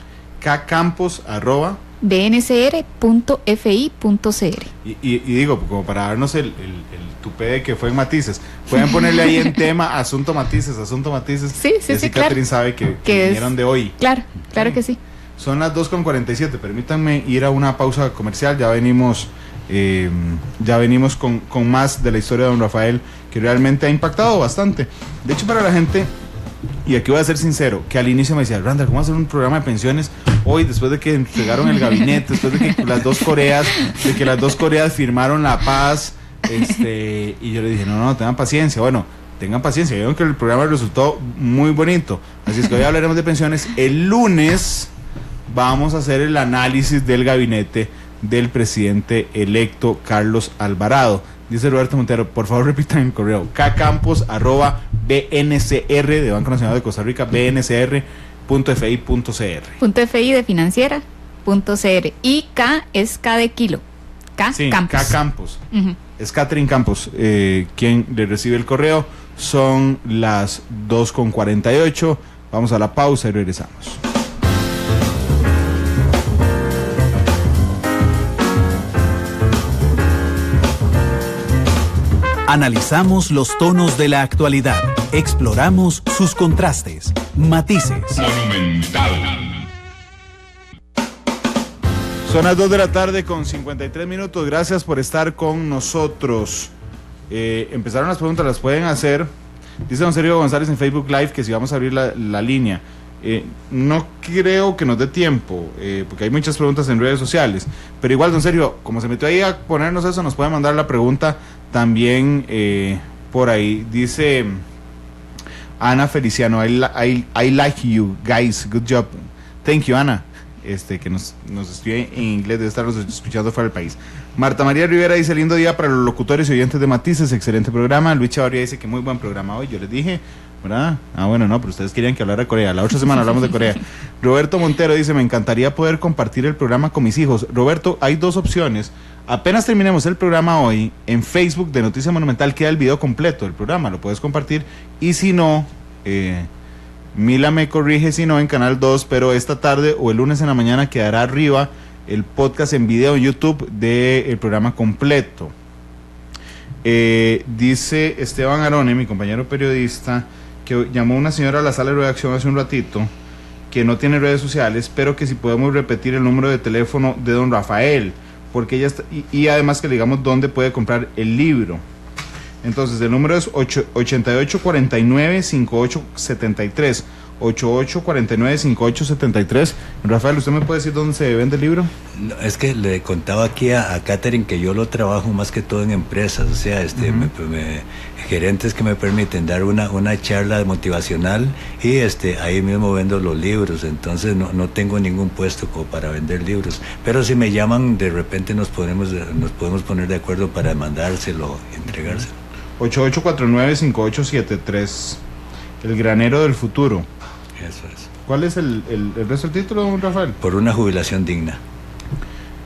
kcampos@bncr.fi.cr. Y digo, como para darnos el tupé de que fue en Matices, pueden ponerle ahí en tema asunto Matices. Sí, así Catherine sabe que vinieron de hoy. Claro que sí. Son las 2:47, permítanme ir a una pausa comercial. Ya venimos con más de la historia de don Rafael, que realmente ha impactado bastante. De hecho, para la gente, y aquí voy a ser sincero, que al inicio me decía: Randall, ¿cómo hacer un programa de pensiones hoy, después de que entregaron el gabinete, después de que las dos Coreas firmaron la paz? Y yo le dije: no, tengan paciencia. Bueno, tengan paciencia, vieron que el programa resultó muy bonito. Así es que hoy hablaremos de pensiones. El lunes vamos a hacer el análisis del gabinete del presidente electo Carlos Alvarado. Dice Roberto Montero: por favor repitan el correo: kcampos@bncr de Banco Nacional de Costa Rica, bncr.fi.cr. .fi de financiera.cr. Y K es K de kilo. Campos. Campos. Uh-huh. Es Catherine Campos quien le recibe el correo. Son las 2:48. Vamos a la pausa y regresamos. Analizamos los tonos de la actualidad, exploramos sus contrastes, matices. Monumental. Son las 2 de la tarde con 53 minutos. Gracias por estar con nosotros. Empezaron las preguntas, las pueden hacer. Dice don Sergio González en Facebook Live que si vamos a abrir la línea. No creo que nos dé tiempo, porque hay muchas preguntas en redes sociales. Pero igual, don Sergio, como se metió ahí a ponernos eso, nos puede mandar la pregunta también por ahí. Dice Ana Feliciano, I like you guys, good job. Thank you, Ana. Que nos escribe en inglés, debe estarnos escuchando fuera del país. Marta María Rivera dice: lindo día para los locutores y oyentes de Matices, excelente programa. Luis Chavarría dice que muy buen programa hoy, yo les dije, ¿verdad? Bueno, no, pero ustedes querían que hablara de Corea, la otra semana hablamos de Corea. Roberto Montero dice: me encantaría poder compartir el programa con mis hijos. Roberto, hay dos opciones. Apenas terminemos el programa hoy, en Facebook de Noticia Monumental queda el video completo del programa, lo puedes compartir, y si no, Mila me corrige si no en Canal 2, pero esta tarde o el lunes en la mañana quedará arriba el podcast en video en YouTube del programa completo. Dice Esteban Arone, mi compañero periodista, que llamó una señora a la sala de redacción hace un ratito, que no tiene redes sociales, pero que si podemos repetir el número de teléfono de don Rafael, porque ella está, y además que le digamos dónde puede comprar el libro. Entonces el número es 8849-5873, 8849-5873. Rafael, ¿usted me puede decir dónde se vende el libro? No, es que le contaba aquí a Catherine que yo lo trabajo más que todo en empresas, o sea, gerentes que me permiten dar una charla motivacional y ahí mismo vendo los libros, entonces no tengo ningún puesto como para vender libros, pero si me llaman de repente nos podemos poner de acuerdo para mandárselo, entregárselo. 8849-5873, El Granero del Futuro. Eso es. ¿Cuál es el resto del título, don Rafael? Por una jubilación digna.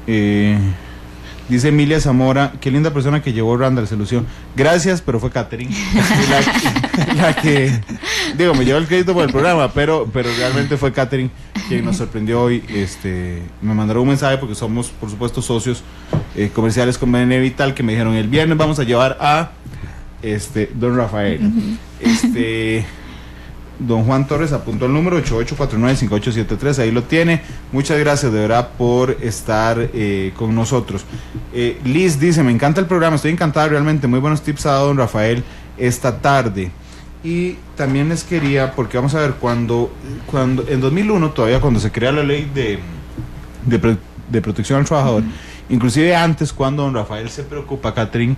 Dice Emilia Zamora: qué linda persona que llevó Randall, se lució. Gracias, pero fue Catherine la que digo, me llevó el crédito por el programa, pero realmente fue Catherine quien nos sorprendió hoy. Me mandaron un mensaje porque somos, por supuesto, socios comerciales con Benevital, que me dijeron: el viernes vamos a llevar a don Rafael. Don Juan Torres apuntó el número 8849-5873, ahí lo tiene. Muchas gracias de verdad por estar con nosotros. Liz dice: me encanta el programa, estoy encantada realmente, muy buenos tips ha dado don Rafael esta tarde. Y también les quería, porque vamos a ver, cuando en 2001, todavía cuando se crea la ley de protección al trabajador, inclusive antes, cuando don Rafael se preocupa, Catherine,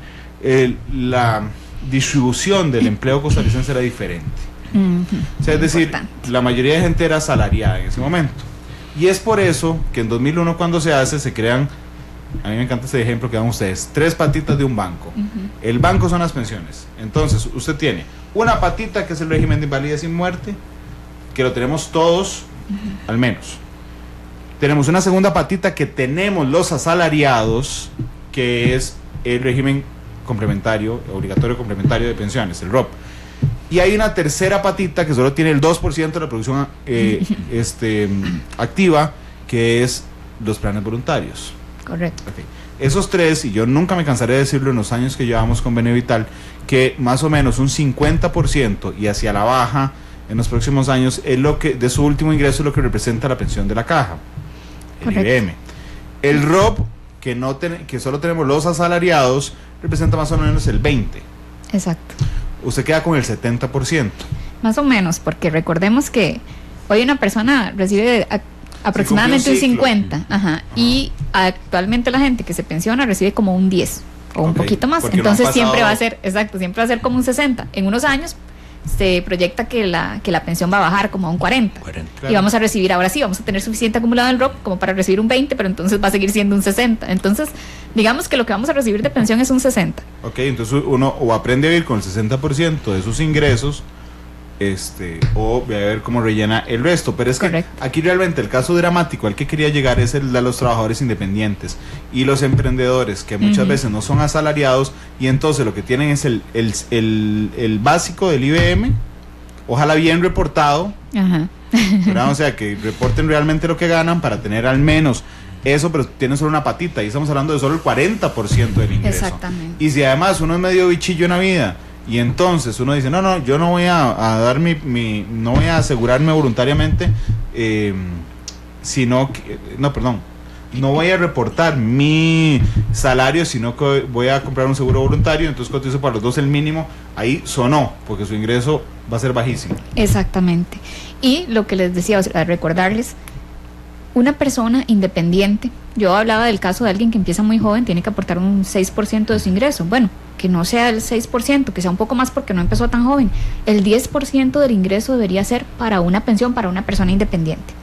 la distribución del empleo costarricense era diferente. O sea, es decir, la mayoría de gente era asalariada en ese momento, y es por eso que en 2001, cuando se hace, se crean, a mí me encanta ese ejemplo que dan ustedes, 3 patitas de un banco. El banco son las pensiones. Entonces usted tiene una patita que es el régimen de invalidez y muerte, que lo tenemos todos, al menos. Tenemos una segunda patita que tenemos los asalariados, que es el régimen complementario, obligatorio complementario de pensiones, el ROP. Y hay una tercera patita que solo tiene el 2% de la producción activa, que es los planes voluntarios. Correcto. Okay. Esos 3, y yo nunca me cansaré de decirlo en los años que llevamos con Benevital, que más o menos un 50% y hacia la baja en los próximos años es lo que de su último ingreso es lo que representa la pensión de la caja, el IBM. El ROP, que solo tenemos los asalariados, representa más o menos el 20%. Exacto. Usted queda con el 70%. Más o menos, porque recordemos que hoy una persona recibe aproximadamente un 50%, y actualmente la gente que se pensiona recibe como un 10% o un poquito más. Entonces siempre va a ser, siempre va a ser como un 60%. En unos años se proyecta que la pensión va a bajar como a un 40%. Y vamos a recibir, ahora sí, vamos a tener suficiente acumulado en el ROP como para recibir un 20%, pero entonces va a seguir siendo un 60%. Entonces, digamos que lo que vamos a recibir de pensión es un 60%. Ok, entonces uno o aprende a vivir con el 60% de sus ingresos, o voy a ver cómo rellena el resto. Pero es que aquí realmente el caso dramático al que quería llegar es el de los trabajadores independientes y los emprendedores, que muchas veces no son asalariados, y entonces lo que tienen es el básico del IBM ojalá bien reportado, Ajá. ¿verdad? O sea, que reporten realmente lo que ganan para tener al menos eso, pero tienen solo una patita, y estamos hablando de solo el 40% del ingreso. Exactamente. Y si además uno es medio bichillo en la vida, y entonces uno dice, no, yo no voy a dar no voy a asegurarme voluntariamente, no voy a reportar mi salario, sino que voy a comprar un seguro voluntario, entonces cotizo para los dos el mínimo, ahí sonó, porque su ingreso va a ser bajísimo. Exactamente. Y lo que les decía, o sea, recordarles, una persona independiente, yo hablaba del caso de alguien que empieza muy joven, tiene que aportar un 6% de su ingreso. Bueno, que no sea el 6%, que sea un poco más porque no empezó tan joven. El 10% del ingreso debería ser para una pensión, para una persona independiente,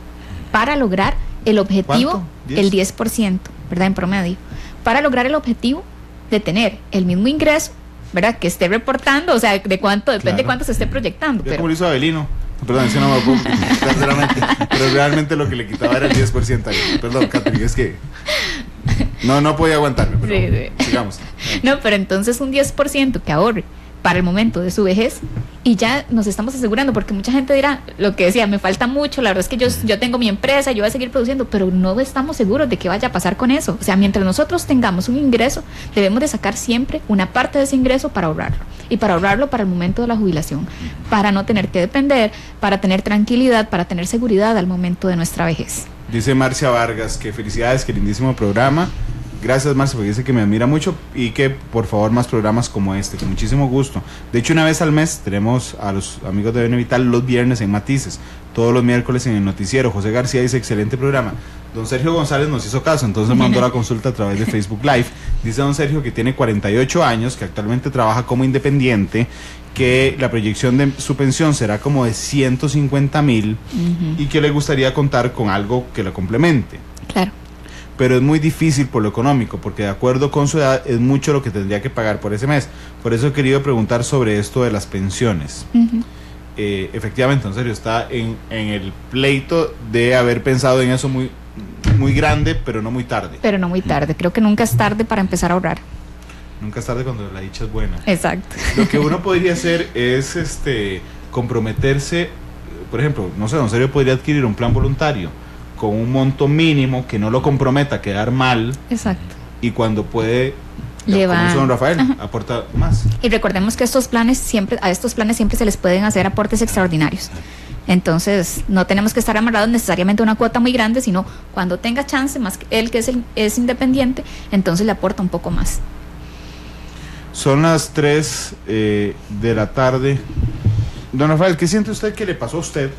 para lograr el objetivo, el 10%, ¿verdad? En promedio, para lograr el objetivo de tener el mismo ingreso, ¿verdad? Que esté reportando, o sea, de cuánto, depende de cuánto se esté proyectando. Pero como lo hizo Abelino. Perdón, ese no me puedo sinceramente, pero realmente lo que le quitaba era el 10% ahí. Perdón, Catherine, es que no podía aguantarme, pero sí. Sigamos. No, pero entonces un 10% que ahorre para el momento de su vejez, y ya nos estamos asegurando, porque mucha gente dirá, lo que decía, me falta mucho, la verdad es que yo tengo mi empresa, yo voy a seguir produciendo, pero no estamos seguros de qué vaya a pasar con eso. O sea, mientras nosotros tengamos un ingreso, debemos de sacar siempre una parte de ese ingreso para ahorrarlo, y para ahorrarlo para el momento de la jubilación, para no tener que depender, para tener tranquilidad, para tener seguridad al momento de nuestra vejez. Dice Marcia Vargas, que felicidades, que lindísimo programa. Gracias, Marcia, porque dice que me admira mucho y que por favor más programas como este, con muchísimo gusto. De hecho, una vez al mes tenemos a los amigos de Benevital los viernes en Matices, todos los miércoles en el noticiero. José García dice, excelente programa. Don Sergio González nos hizo caso, entonces mandó la consulta a través de Facebook Live. Dice don Sergio que tiene 48 años, que actualmente trabaja como independiente, que la proyección de su pensión será como de 150,000 y que le gustaría contar con algo que lo complemente. Claro. Pero es muy difícil por lo económico, porque de acuerdo con su edad es mucho lo que tendría que pagar por ese mes. Por eso he querido preguntar sobre esto de las pensiones. Efectivamente, en serio, está en el pleito de haber pensado en eso muy grande, pero no muy tarde. Pero no muy tarde, creo que nunca es tarde para empezar a ahorrar. Nunca es tarde cuando la dicha es buena. Exacto. Lo que uno podría hacer es comprometerse, por ejemplo, no sé, don Sergio podría adquirir un plan voluntario con un monto mínimo que no lo comprometa a quedar mal. Exacto. Y cuando puede llevar, como hizo don Rafael, aporta más. Y recordemos que a estos planes siempre se les pueden hacer aportes extraordinarios. Entonces no tenemos que estar amarrados necesariamente a una cuota muy grande, sino cuando tenga chance, más que él que es independiente, entonces le aporta un poco más. Son las 3 de la tarde. Don Rafael, ¿qué siente usted que le pasó a usted?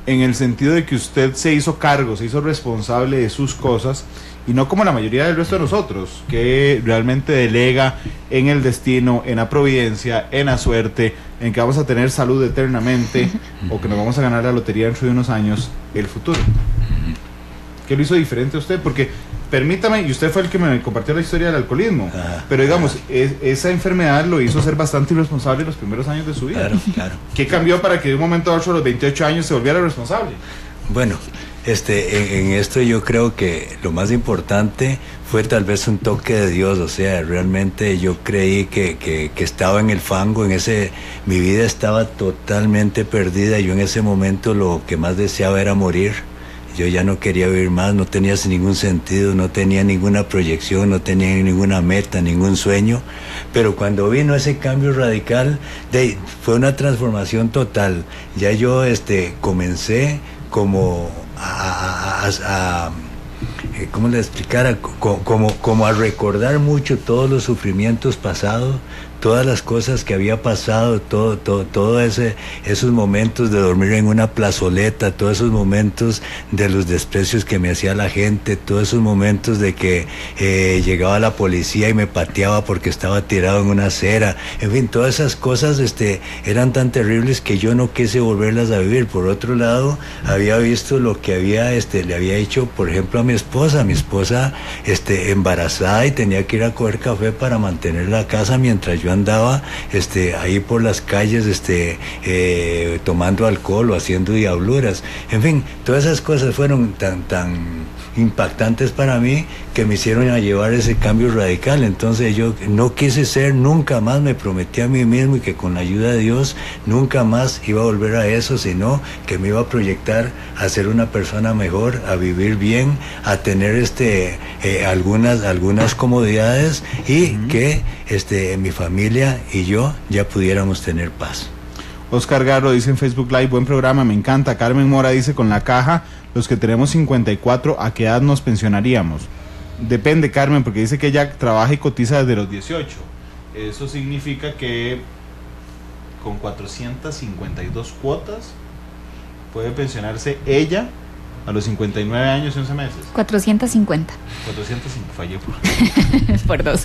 En el sentido de que usted se hizo cargo, se hizo responsable de sus cosas, y no como la mayoría del resto de nosotros, que realmente delega en el destino, en la providencia, en la suerte, en que vamos a tener salud eternamente, o que nos vamos a ganar la lotería dentro de unos años, el futuro. ¿Qué lo hizo diferente a usted? Porque, permítame, y usted fue el que me compartió la historia del alcoholismo, pero digamos, esa enfermedad lo hizo ser bastante irresponsable en los primeros años de su vida. Claro, claro. ¿Qué cambió para que de un momento a otro, a los 28 años, se volviera responsable? Bueno, en esto yo creo que lo más importante fue tal vez un toque de Dios. O sea, realmente yo creí que estaba en el fango, mi vida estaba totalmente perdida. Yo en ese momento lo que más deseaba era morir. Yo ya no quería vivir más, no tenía ningún sentido, no tenía ninguna proyección, no tenía ninguna meta, ningún sueño. Pero cuando vino ese cambio radical, fue una transformación total. Ya yo comencé como ¿cómo le explicara? Como a recordar mucho todos los sufrimientos pasados, todas las cosas que había pasado, esos momentos de dormir en una plazoleta, todos esos momentos de los desprecios que me hacía la gente, todos esos momentos de que llegaba la policía y me pateaba porque estaba tirado en una acera. En fin, todas esas cosas eran tan terribles que yo no quise volverlas a vivir. Por otro lado, había visto lo que le había hecho, por ejemplo, a mi esposa embarazada, y tenía que ir a coger café para mantener la casa mientras yo yo andaba ahí por las calles tomando alcohol o haciendo diabluras. En fin, todas esas cosas fueron tan impactantes para mí que me hicieron a llevar ese cambio radical. Entonces yo no quise ser, nunca más me prometí a mí mismo y que con la ayuda de Dios nunca más iba a volver a eso, sino que me iba a proyectar a ser una persona mejor, a vivir bien, a tener algunas comodidades y que mi familia y yo ya pudiéramos tener paz. Oscar Garro dice en Facebook Live, buen programa, me encanta. Carmen Mora dice, con la caja, los que tenemos 54, ¿a qué edad nos pensionaríamos? Depende, Carmen, porque dice que ella trabaja y cotiza desde los 18. Eso significa que con 452 cuotas puede pensionarse ella a los 59 años y 11 meses. 450. 405, fallé por 2.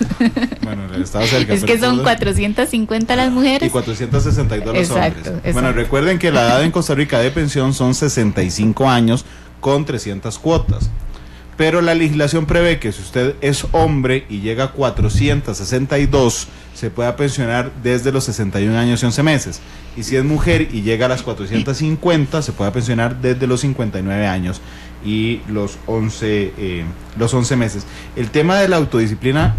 Bueno, estaba cerca. Es que son 450 las mujeres y 462 los exacto, hombres. Bueno, recuerden que la edad en Costa Rica de pensión son 65 años con 300 cuotas. Pero la legislación prevé que si usted es hombre y llega a 462, se pueda pensionar desde los 61 años y 11 meses. Y si es mujer y llega a las 450, se pueda pensionar desde los 59 años y los 11 meses. El tema de la autodisciplina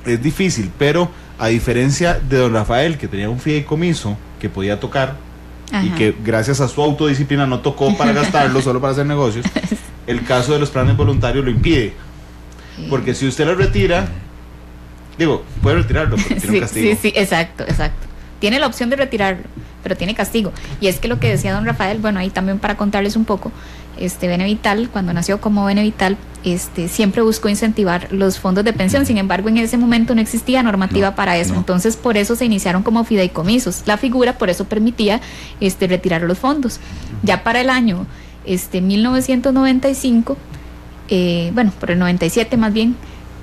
es difícil, pero a diferencia de don Rafael, que tenía un fideicomiso que podía tocar, ajá, y que gracias a su autodisciplina no tocó para gastarlo, solo para hacer negocios, el caso de los planes voluntarios lo impide. Porque si usted lo retira, puede retirarlo, pero tiene un castigo. Sí, exacto. Tiene la opción de retirarlo, pero tiene castigo. Y es que lo que decía don Rafael, bueno, ahí también para contarles un poco, Benevital, cuando nació como Benevital, siempre buscó incentivar los fondos de pensión. Sin embargo, en ese momento no existía normativa para eso. Entonces, por eso se iniciaron como fideicomisos. La figura, por eso permitía retirar los fondos. Ya para el año 1995, por el 97 más bien,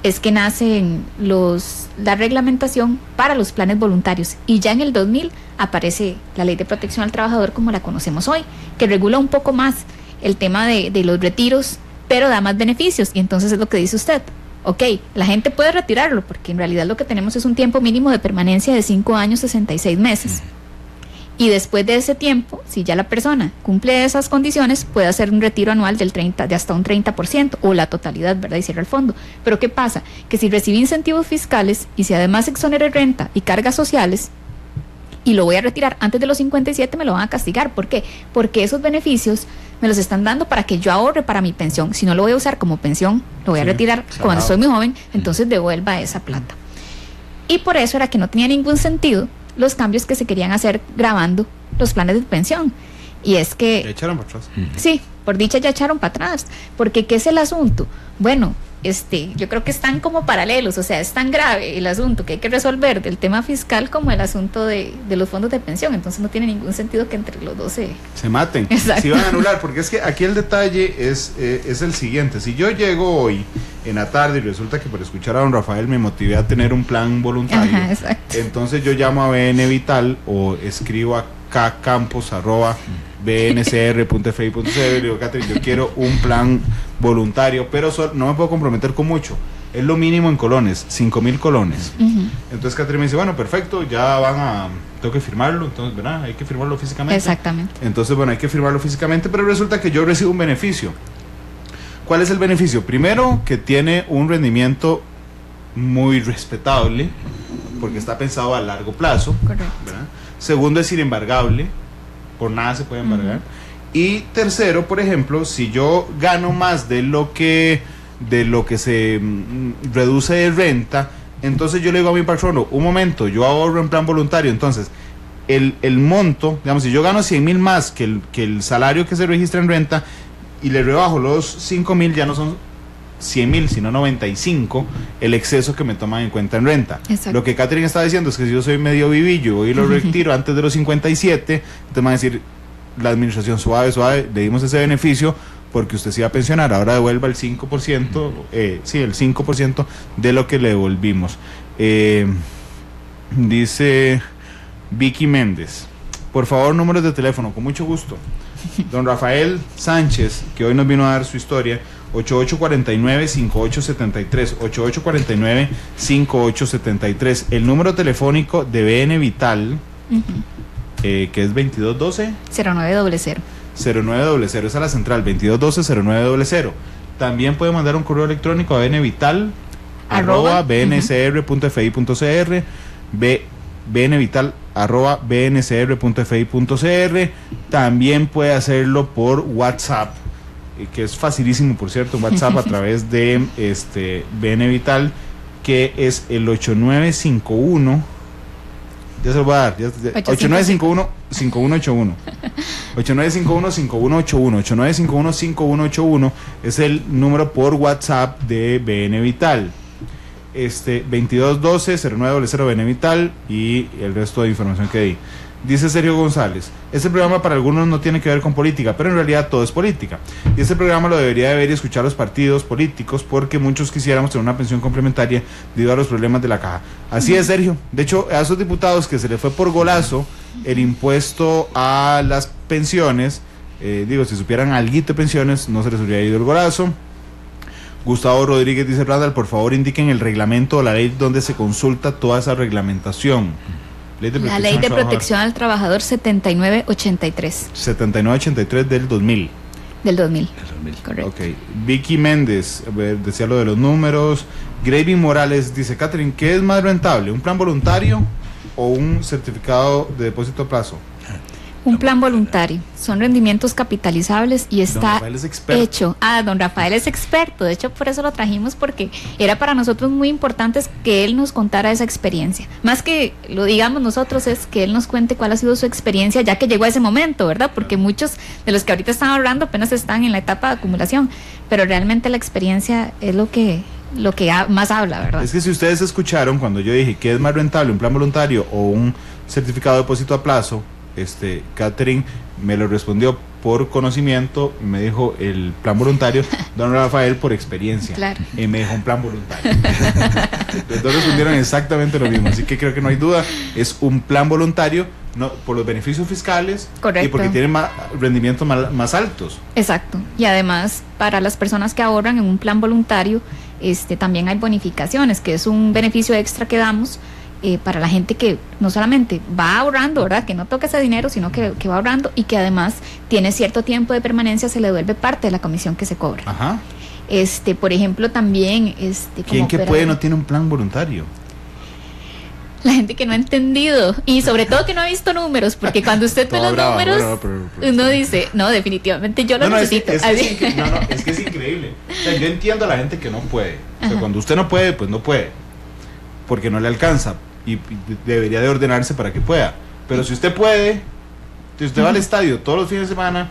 es que nace la reglamentación para los planes voluntarios, y ya en el 2000 aparece la Ley de Protección al Trabajador como la conocemos hoy, que regula un poco más el tema de los retiros, pero da más beneficios. Y entonces es lo que dice usted, la gente puede retirarlo, porque en realidad lo que tenemos es un tiempo mínimo de permanencia de 5 años, 66 meses. Y después de ese tiempo, si ya la persona cumple esas condiciones, puede hacer un retiro anual de hasta un 30% o la totalidad, ¿verdad? Y cierra el fondo. Pero ¿qué pasa? Que si recibe incentivos fiscales y si además exonera renta y cargas sociales y lo voy a retirar antes de los 57, me lo van a castigar. ¿Por qué? Porque esos beneficios me los están dando para que yo ahorre para mi pensión. Si no lo voy a usar como pensión, lo voy a retirar cuando soy muy joven, entonces devuelva esa plata. Y por eso era que no tenía ningún sentido los cambios que se querían hacer grabando los planes de pensión. Y es que... ¿Ya echaron para atrás? Sí, por dicha ya echaron para atrás. Porque ¿qué es el asunto? Bueno, yo creo que están como paralelos. O sea, es tan grave el asunto que hay que resolver del tema fiscal como el asunto de los fondos de pensión. Entonces no tiene ningún sentido que entre los dos se maten. Exacto. Se van a anular. Porque es que aquí el detalle es el siguiente. Si yo llego hoy en la tarde y resulta que por escuchar a don Rafael me motivé a tener un plan voluntario, ajá, exacto, entonces yo llamo a Benevital o escribo a kcampos@bncr.fi.cr y digo, Catherine, yo quiero un plan voluntario, pero no me puedo comprometer con mucho, es lo mínimo en colones, 5,000 colones. Entonces Catherine me dice, bueno, perfecto, ya tengo que firmarlo, entonces, ¿verdad? Hay que firmarlo físicamente. Exactamente. Entonces, bueno, hay que firmarlo físicamente, pero resulta que yo recibo un beneficio. ¿Cuál es el beneficio? Primero, que tiene un rendimiento muy respetable, porque está pensado a largo plazo. Correcto. ¿Verdad? Segundo, es inembargable, por nada se puede embargar. Y tercero, por ejemplo, si yo gano más de lo que se reduce de renta, entonces yo le digo a mi patrono, un momento, yo ahorro en plan voluntario, entonces el monto, digamos, si yo gano 100,000 más que el salario que se registra en renta, y le rebajo los 5,000, ya no son 100,000, sino 95, el exceso que me toman en cuenta en renta. Exacto. Lo que Catherine está diciendo es que si yo soy medio vivillo y lo retiro antes de los 57, entonces me van a decir, la administración suave, le dimos ese beneficio porque usted se iba a pensionar, ahora devuelva el 5%, el 5% de lo que le devolvimos. Dice Vicky Méndez, por favor, números de teléfono, con mucho gusto. Don Rafael Sánchez, que hoy nos vino a dar su historia, 8849-5873, 8849-5873. El número telefónico de BN Vital, que es 2212 0900. 0900, esa es la central, 2212-0900. También puede mandar un correo electrónico a bnvital@bncr.fi.cr, bnvital@bncr.fi.cr. También puede hacerlo por WhatsApp, que es facilísimo, por cierto, WhatsApp a través de BN Vital, que es el 8951. Ya se lo voy a dar. 8951-5181. 8951-5181. 8951-5181 es el número por WhatsApp de BN Vital. 2212-0900 BN Vital y el resto de información que di. Dice Sergio González: este programa para algunos no tiene que ver con política, pero en realidad todo es política. Y este programa lo debería de ver y escuchar los partidos políticos, porque muchos quisiéramos tener una pensión complementaria debido a los problemas de la caja. Así es, Sergio. De hecho, a esos diputados que se les fue por golazo el impuesto a las pensiones, si supieran alguito de pensiones, no se les hubiera ido el golazo. Gustavo Rodríguez dice: Randall, por favor indiquen el reglamento o la ley donde se consulta toda esa reglamentación. La Ley de Protección al Trabajador 7983. 7983 del 2000. Del 2000, correcto. Ok. Vicky Méndez, decía lo de los números. Gravy Morales dice: Catherine, ¿qué es más rentable? ¿Un plan voluntario o un certificado de depósito a plazo? Un plan voluntario, son rendimientos capitalizables y está hecho. Don Rafael es experto, de hecho por eso lo trajimos, porque era para nosotros muy importante que él nos contara esa experiencia. Más que lo digamos nosotros, es que él nos cuente cuál ha sido su experiencia ya que llegó a ese momento, ¿verdad? Porque muchos de los que ahorita están hablando apenas están en la etapa de acumulación, pero realmente la experiencia es lo que más habla, ¿verdad? Es que si ustedes escucharon cuando yo dije que es más rentable un plan voluntario o un certificado de depósito a plazo, Catherine me lo respondió por conocimiento y me dijo el plan voluntario, don Rafael por experiencia. Claro. Y me dijo un plan voluntario. Los dos respondieron exactamente lo mismo, así que creo que no hay duda, es un plan voluntario, no por los beneficios fiscales. Correcto. Y porque tiene rendimientos más altos. Exacto. Y además, para las personas que ahorran en un plan voluntario, también hay bonificaciones, que es un beneficio extra que damos para la gente que no solamente va ahorrando, ¿verdad? Que no toca ese dinero, sino que va ahorrando y que además tiene cierto tiempo de permanencia, se le devuelve parte de la comisión que se cobra. Ajá. Por ejemplo, también ¿quién que puede no tiene un plan voluntario? La gente que no ha entendido y sobre todo que no ha visto números, porque cuando usted ve los números, uno dice, no, definitivamente yo lo necesito. Es que es increíble. O sea, yo entiendo a la gente que no puede. O sea, cuando usted no puede, pues no puede, porque no le alcanza. Y debería de ordenarse para que pueda. Pero si usted puede, si usted va al estadio todos los fines de semana,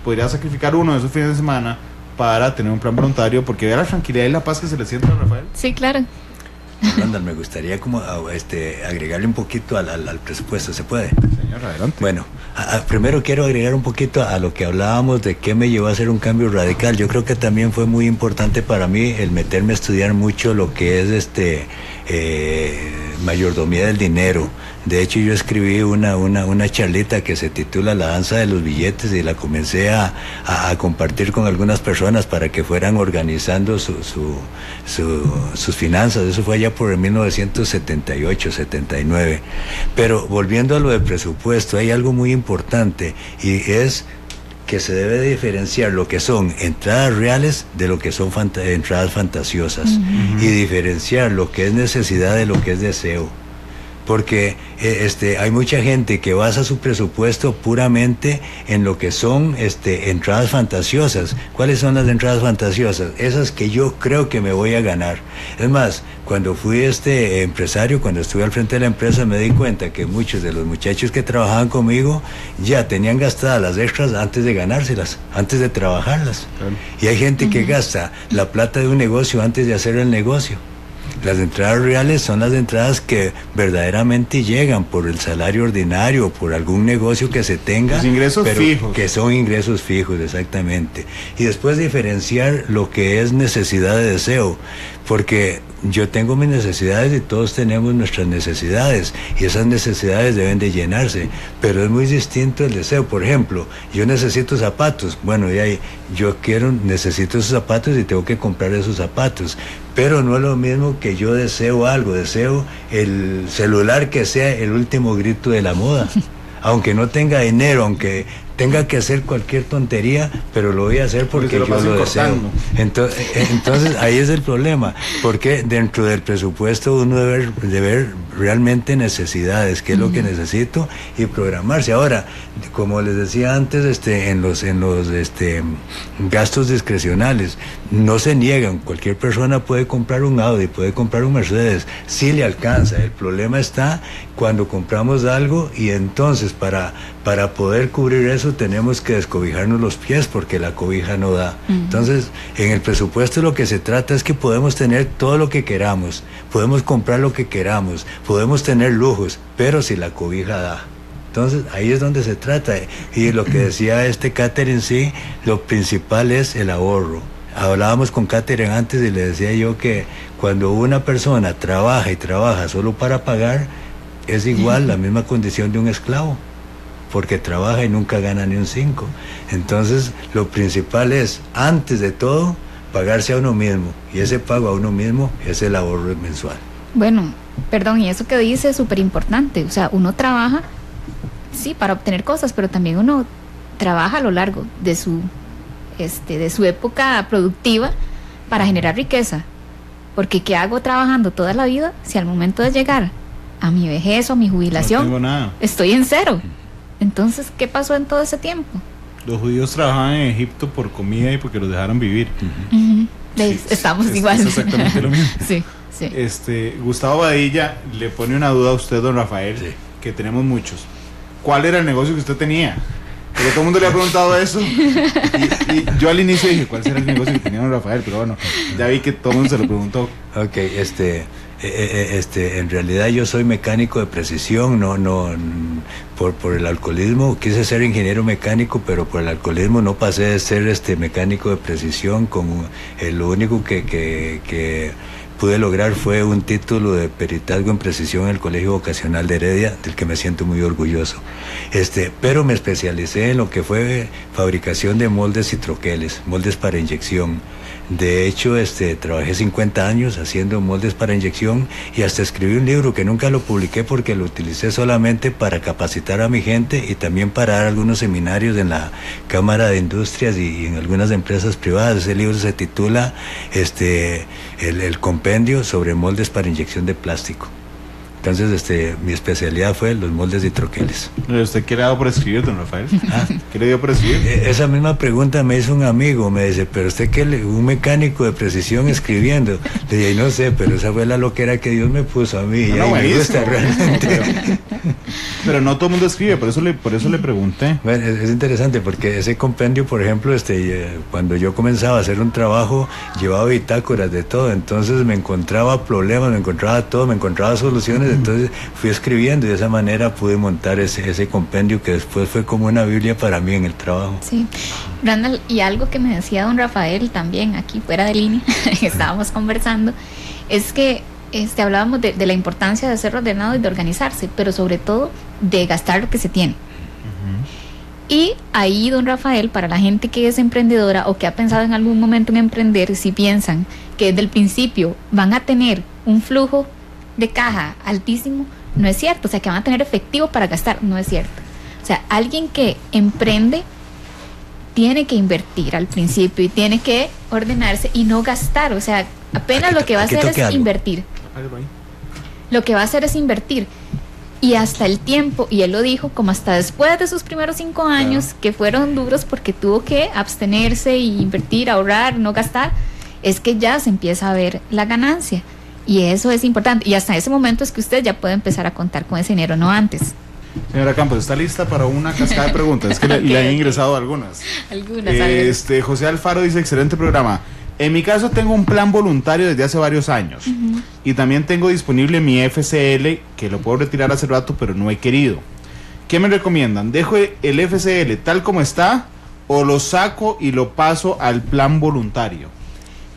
podría sacrificar uno de esos fines de semana para tener un plan voluntario, porque vea la tranquilidad y la paz que se le siente a Rafael. Sí, claro. Randall, me gustaría como agregarle un poquito al presupuesto, ¿se puede? Señor, adelante. Bueno, primero quiero agregar un poquito a lo que hablábamos de qué me llevó a hacer un cambio radical. Yo creo que también fue muy importante para mí el meterme a estudiar mucho lo que es mayordomía del dinero. De hecho, yo escribí una charlita que se titula La danza de los billetes y la comencé a compartir con algunas personas para que fueran organizando sus finanzas. Eso fue allá por el 1978, 79. Pero volviendo a lo del presupuesto, hay algo muy importante y es que se debe diferenciar lo que son entradas reales de lo que son entradas fantasiosas, y diferenciar lo que es necesidad de lo que es deseo. Porque hay mucha gente que basa su presupuesto puramente en lo que son entradas fantasiosas. ¿Cuáles son las entradas fantasiosas? Esas que yo creo que me voy a ganar. Es más, cuando fui empresario, cuando estuve al frente de la empresa, me di cuenta que muchos de los muchachos que trabajaban conmigo ya tenían gastadas las extras antes de ganárselas, antes de trabajarlas. Claro. Y hay gente que gasta la plata de un negocio antes de hacer el negocio. Las entradas reales son las entradas que verdaderamente llegan por el salario ordinario, por algún negocio que se tenga. Los ingresos fijos. Que son ingresos fijos, exactamente. Y después diferenciar lo que es necesidad de deseo. Porque yo tengo mis necesidades y todos tenemos nuestras necesidades y esas necesidades deben de llenarse, pero es muy distinto el deseo. Por ejemplo, yo necesito zapatos, bueno, y ahí necesito esos zapatos y tengo que comprar esos zapatos, pero no es lo mismo que yo deseo algo, deseo el celular que sea el último grito de la moda, aunque no tenga dinero, aunque tenga que hacer cualquier tontería, pero lo voy a hacer porque yo lo deseo. Entonces ahí es el problema, porque dentro del presupuesto uno debe ver realmente necesidades, qué es lo que necesito y programarse. Ahora, como les decía antes, en los gastos discrecionales, no se niegan, cualquier persona puede comprar un Audi, puede comprar un Mercedes, sí le alcanza. El problema está cuando compramos algo y entonces para poder cubrir eso tenemos que descobijarnos los pies porque la cobija no da. Entonces, en el presupuesto lo que se trata es que podemos tener todo lo que queramos, podemos comprar lo que queramos, podemos tener lujos, pero si la cobija da. Entonces, ahí es donde se trata. Y lo que decía Catherine, sí, lo principal es el ahorro. Hablábamos con Catherine antes y le decía yo que cuando una persona trabaja y trabaja solo para pagar, es igual la misma condición de un esclavo, porque trabaja y nunca gana ni un 5. Entonces, lo principal es, antes de todo, pagarse a uno mismo, y ese pago a uno mismo es el ahorro mensual. Bueno, perdón, y eso que dice es súper importante. O sea, uno trabaja, sí, para obtener cosas, pero también uno trabaja a lo largo de su época productiva para generar riqueza. Porque ¿qué hago trabajando toda la vida si al momento de llegar a mi vejez o a mi jubilación no tengo nada, estoy en cero? Entonces, ¿qué pasó en todo ese tiempo? Los judíos trabajaban en Egipto por comida y porque los dejaron vivir. Sí, estamos igual. Es exactamente lo mismo. Sí, sí. Gustavo Badilla le pone una duda a usted, don Rafael, sí, que tenemos muchos. ¿Cuál era el negocio que usted tenía? Porque todo el mundo le ha preguntado eso. Y yo al inicio dije, ¿cuál será el negocio que tenía don Rafael? Pero bueno, ya vi que todo el mundo se lo preguntó. Ok, en realidad yo soy mecánico de precisión, por el alcoholismo quise ser ingeniero mecánico, pero por el alcoholismo no pasé de ser mecánico de precisión. Lo único que pude lograr fue un título de peritazgo en precisión en el Colegio Vocacional de Heredia, del que me siento muy orgulloso. Pero me especialicé en lo que fue fabricación de moldes y troqueles, moldes para inyección. De hecho, trabajé 50 años haciendo moldes para inyección y hasta escribí un libro que nunca lo publiqué porque lo utilicé solamente para capacitar a mi gente y también para dar algunos seminarios en la Cámara de Industrias y en algunas empresas privadas. Ese libro se titula el compendio sobre moldes para inyección de plástico. Entonces, mi especialidad fue los moldes y troqueles. ¿Usted qué le ha dado por escribir, don Rafael? ¿Qué le dio por escribir? Esa misma pregunta me hizo un amigo, me dice, ¿pero usted qué un mecánico de precisión escribiendo? Le dije, no sé, pero esa fue la loquera que Dios me puso a mí. No, me gusta realmente. Pero no todo el mundo escribe, por eso le pregunté. Bueno, es interesante porque ese compendio, por ejemplo, cuando yo comenzaba a hacer un trabajo, llevaba bitácoras de todo, entonces me encontraba problemas, me encontraba soluciones. Entonces fui escribiendo y de esa manera pude montar ese compendio que después fue como una Biblia para mí en el trabajo. Sí, Randall, y algo que me decía don Rafael también aquí fuera de línea, estábamos conversando, es que hablábamos de la importancia de ser ordenado y de organizarse, pero sobre todo de gastar lo que se tiene. Y ahí, don Rafael, para la gente que es emprendedora o que ha pensado en algún momento en emprender, si piensan que desde el principio van a tener un flujo de caja altísimo, no es cierto. O sea, que van a tener efectivo para gastar, no es cierto. O sea, alguien que emprende tiene que invertir al principio y tiene que ordenarse y no gastar. O sea, apenas lo que va a hacer es invertir. Lo que va a hacer es invertir. Y hasta el tiempo, y él lo dijo, como hasta después de sus primeros 5 años, que fueron duros porque tuvo que abstenerse y invertir, ahorrar, no gastar, es que ya se empieza a ver la ganancia. Y eso es importante. Y hasta ese momento es que usted ya puede empezar a contar con ese dinero, no antes. Señora Campos, ¿está lista para una cascada de preguntas? Es que le han ingresado algunas. José Alfaro dice, excelente programa. En mi caso tengo un plan voluntario desde hace varios años. Y también tengo disponible mi FCL, que lo puedo retirar hace rato, pero no he querido. ¿Qué me recomiendan? ¿Dejo el FCL tal como está o lo saco y lo paso al plan voluntario?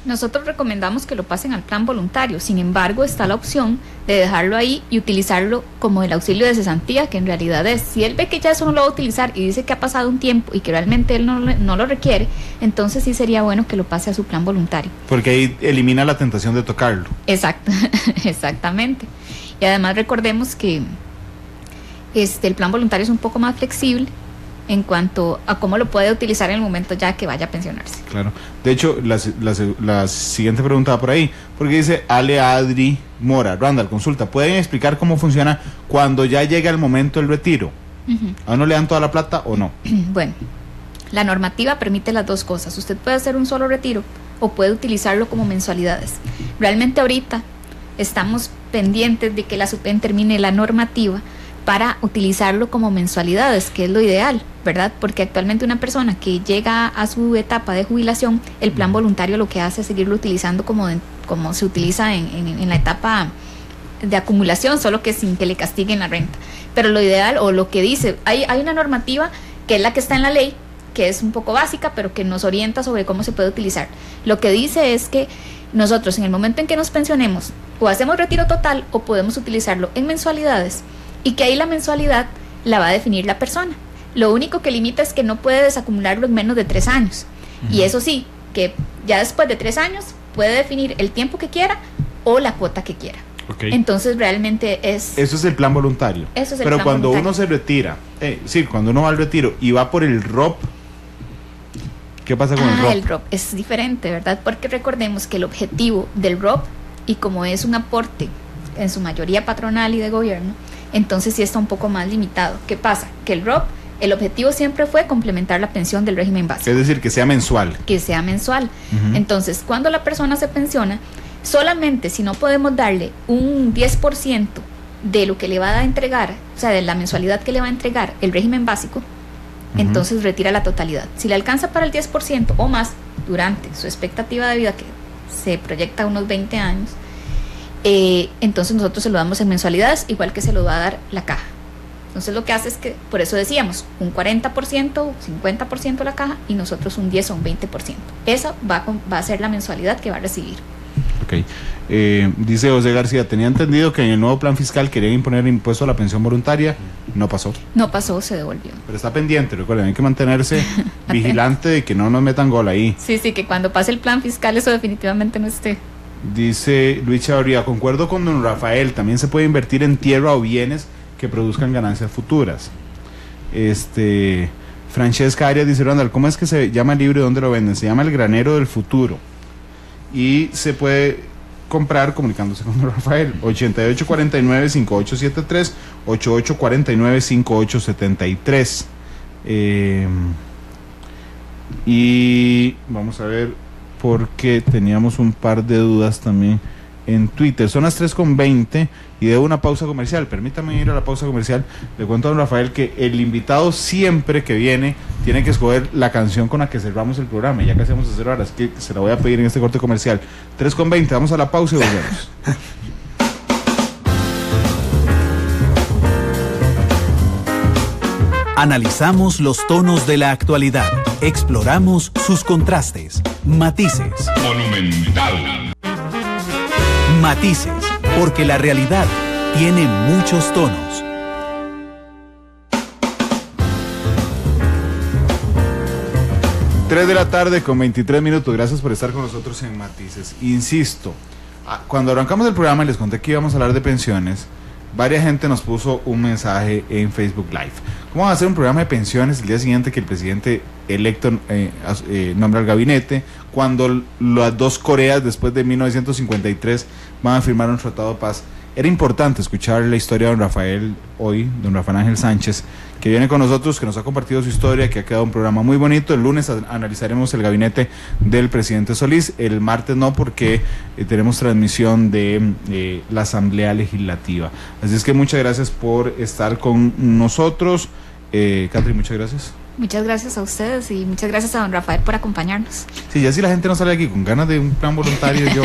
Nosotros recomendamos que lo pasen al plan voluntario. Sin embargo, está la opción de dejarlo ahí y utilizarlo como el auxilio de cesantía, que en realidad es, si él ve que ya eso no lo va a utilizar y dice que ha pasado un tiempo y que realmente él no lo requiere, entonces sí sería bueno que lo pase a su plan voluntario. Porque ahí elimina la tentación de tocarlo. Exacto, exactamente. Y además recordemos que el plan voluntario es un poco más flexible en cuanto a cómo lo puede utilizar en el momento ya que vaya a pensionarse. Claro. De hecho, la siguiente pregunta va por ahí, porque dice Ale Adri Mora, Randall, consulta, ¿pueden explicar cómo funciona cuando ya llega el momento del retiro? ¿A uno le dan toda la plata o no? Bueno, la normativa permite las dos cosas. Usted puede hacer un solo retiro o puede utilizarlo como mensualidades. Realmente ahorita estamos pendientes de que la SUPEN termine la normativa para utilizarlo como mensualidades, que es lo ideal, ¿verdad? Porque actualmente una persona que llega a su etapa de jubilación, el plan voluntario lo que hace es seguirlo utilizando como se utiliza en la etapa de acumulación, solo que sin que le castiguen la renta. Pero lo ideal, o lo que dice, hay una normativa que es la que está en la ley, que es un poco básica, pero que nos orienta sobre cómo se puede utilizar. Lo que dice es que nosotros en el momento en que nos pensionemos, o hacemos retiro total, o podemos utilizarlo en mensualidades, y que ahí la mensualidad la va a definir la persona. Lo único que limita es que no puede desacumularlo en menos de 3 años. Y eso sí, que ya después de 3 años puede definir el tiempo que quiera o la cuota que quiera. Okay. Entonces realmente es... Eso es el plan voluntario. Eso es el Pero plan cuando voluntario. uno se retira, cuando uno va al retiro y va por el ROP, ¿qué pasa con el ROP? El ROP es diferente, ¿verdad? Porque recordemos que el objetivo del ROP, y como es un aporte en su mayoría patronal y de gobierno, entonces sí está un poco más limitado. ¿Qué pasa? Que el ROP, el objetivo siempre fue complementar la pensión del régimen básico. Es decir, que sea mensual. Que sea mensual. Entonces, cuando la persona se pensiona, solamente si no podemos darle un 10% de lo que le va a entregar, o sea, de la mensualidad que le va a entregar el régimen básico, entonces retira la totalidad. Si le alcanza para el 10% o más durante su expectativa de vida, que se proyecta a unos 20 años, entonces nosotros se lo damos en mensualidades, igual que se lo va a dar la caja. Entonces lo que hace es que, por eso decíamos, un 40%, 50% la caja y nosotros un 10 o un 20%. Esa va a ser la mensualidad que va a recibir. Ok. Dice José García, tenía entendido que en el nuevo plan fiscal querían imponer impuesto a la pensión voluntaria. No pasó. No pasó, se devolvió. Pero está pendiente, recuerden, hay que mantenerse vigilante de que no nos metan gol ahí. Sí, que cuando pase el plan fiscal eso definitivamente no esté. Dice Luis Chavarría, concuerdo con don Rafael, también se puede invertir en tierra o bienes que produzcan ganancias futuras. Francesca Arias dice, Randall, ¿cómo es que se llama el libro y dónde lo venden? Se llama El Granero del Futuro y se puede comprar comunicándose con don Rafael, 8849-5873, 8849-5873. Y vamos a ver, porque teníamos un par de dudas también en Twitter. Son las 3:20 y debo una pausa comercial. Permítame ir a la pausa comercial. Le cuento a don Rafael que el invitado siempre que viene tiene que escoger la canción con la que cerramos el programa. Ya casi vamos a cerrar, así que se la voy a pedir en este corte comercial. 3:20, vamos a la pausa y volvemos. Analizamos los tonos de la actualidad, exploramos sus contrastes, matices. Monumental. Matices, porque la realidad tiene muchos tonos. Tres de la tarde con 23 minutos. Gracias por estar con nosotros en Matices. Insisto, cuando arrancamos el programa y les conté que íbamos a hablar de pensiones, varias gente nos puso un mensaje en Facebook Live. ¿Cómo van a hacer un programa de pensiones el día siguiente que el presidente electo nombra al gabinete, cuando las dos Coreas después de 1953 van a firmar un tratado de paz? Era importante escuchar la historia de don Rafael hoy, don Rafael Ángel Sánchez, que viene con nosotros, que nos ha compartido su historia, que ha quedado un programa muy bonito. El lunes analizaremos el gabinete del presidente Solís, el martes no, porque tenemos transmisión de la Asamblea Legislativa. Así es que muchas gracias por estar con nosotros. Catherine, muchas gracias. Muchas gracias a ustedes y muchas gracias a don Rafael por acompañarnos. Sí, ya si la gente no sale aquí con ganas de un plan voluntario, yo...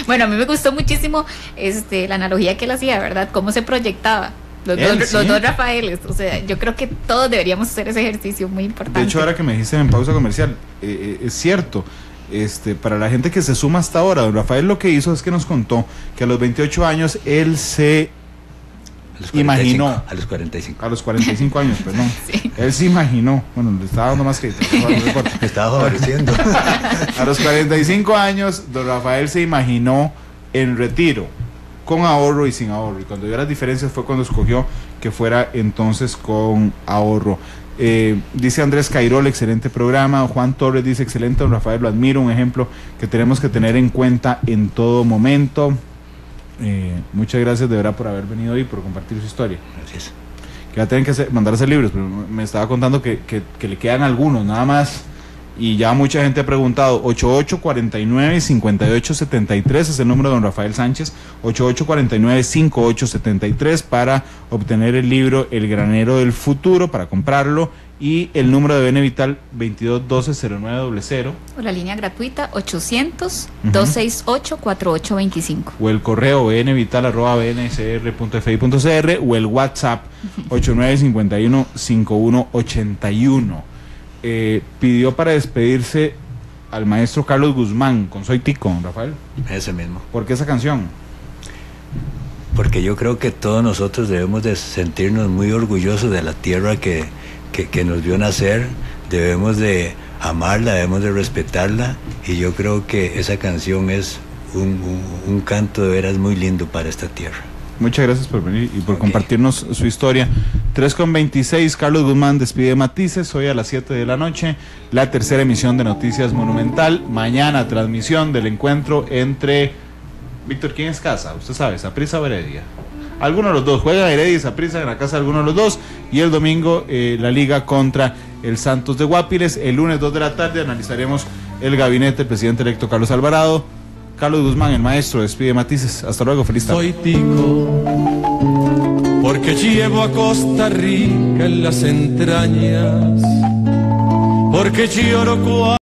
Bueno, a mí me gustó muchísimo la analogía que él hacía, ¿verdad? Cómo se proyectaba. Los dos Rafaeles, o sea, yo creo que todos deberíamos hacer ese ejercicio muy importante. De hecho, ahora que me dijiste en pausa comercial, es cierto, para la gente que se suma hasta ahora, don Rafael lo que hizo es que nos contó que a los 28 años él se imaginó. A los 45. A los 45 años, perdón. Sí. Él se imaginó, bueno, le estaba dando más crédito. Me estaba favoreciendo. A los 45 años, don Rafael se imaginó en retiro, con ahorro y sin ahorro. Y cuando vio las diferencias fue cuando escogió que fuera entonces con ahorro. Dice Andrés Cairol, excelente programa. Juan Torres dice, excelente, don Rafael, lo admiro, un ejemplo que tenemos que tener en cuenta en todo momento. Muchas gracias de verdad por haber venido hoy y por compartir su historia. Gracias. Que va a tener que mandar a hacer libros, pero me estaba contando que le quedan algunos, nada más. Y ya mucha gente ha preguntado. 8849-5873 es el número de don Rafael Sánchez, 8849-5873 para obtener el libro El Granero del Futuro, para comprarlo, y el número de BN Vital 2212-0900 O la línea gratuita 800-268-4825. o el correo bnvital@bncr.fi.cr o el WhatsApp 8951-5181. Pidió para despedirse al maestro Carlos Guzmán con Soy Tico, Rafael. Ese mismo. ¿Por qué esa canción? Porque yo creo que todos nosotros debemos de sentirnos muy orgullosos de la tierra que nos vio nacer, debemos de amarla, debemos de respetarla, y yo creo que esa canción es un canto de veras muy lindo para esta tierra. Muchas gracias por venir y por compartirnos su historia. 3:26, Carlos Guzmán despide Matices, hoy a las 7 de la noche, la tercera emisión de Noticias Monumental. Mañana transmisión del encuentro entre, Víctor, ¿quién es casa? Usted sabe, Saprissa o Heredia. Algunos de los dos, juegan Heredia y Saprissa en la casa de alguno de los dos, y el domingo la Liga contra el Santos de Guapiles. El lunes 2 de la tarde analizaremos el gabinete del presidente electo Carlos Alvarado. Carlos Guzmán, el maestro, despide Matices. Hasta luego, feliz tarde. Soy tico, porque llevo a Costa Rica en las entrañas, porque lloro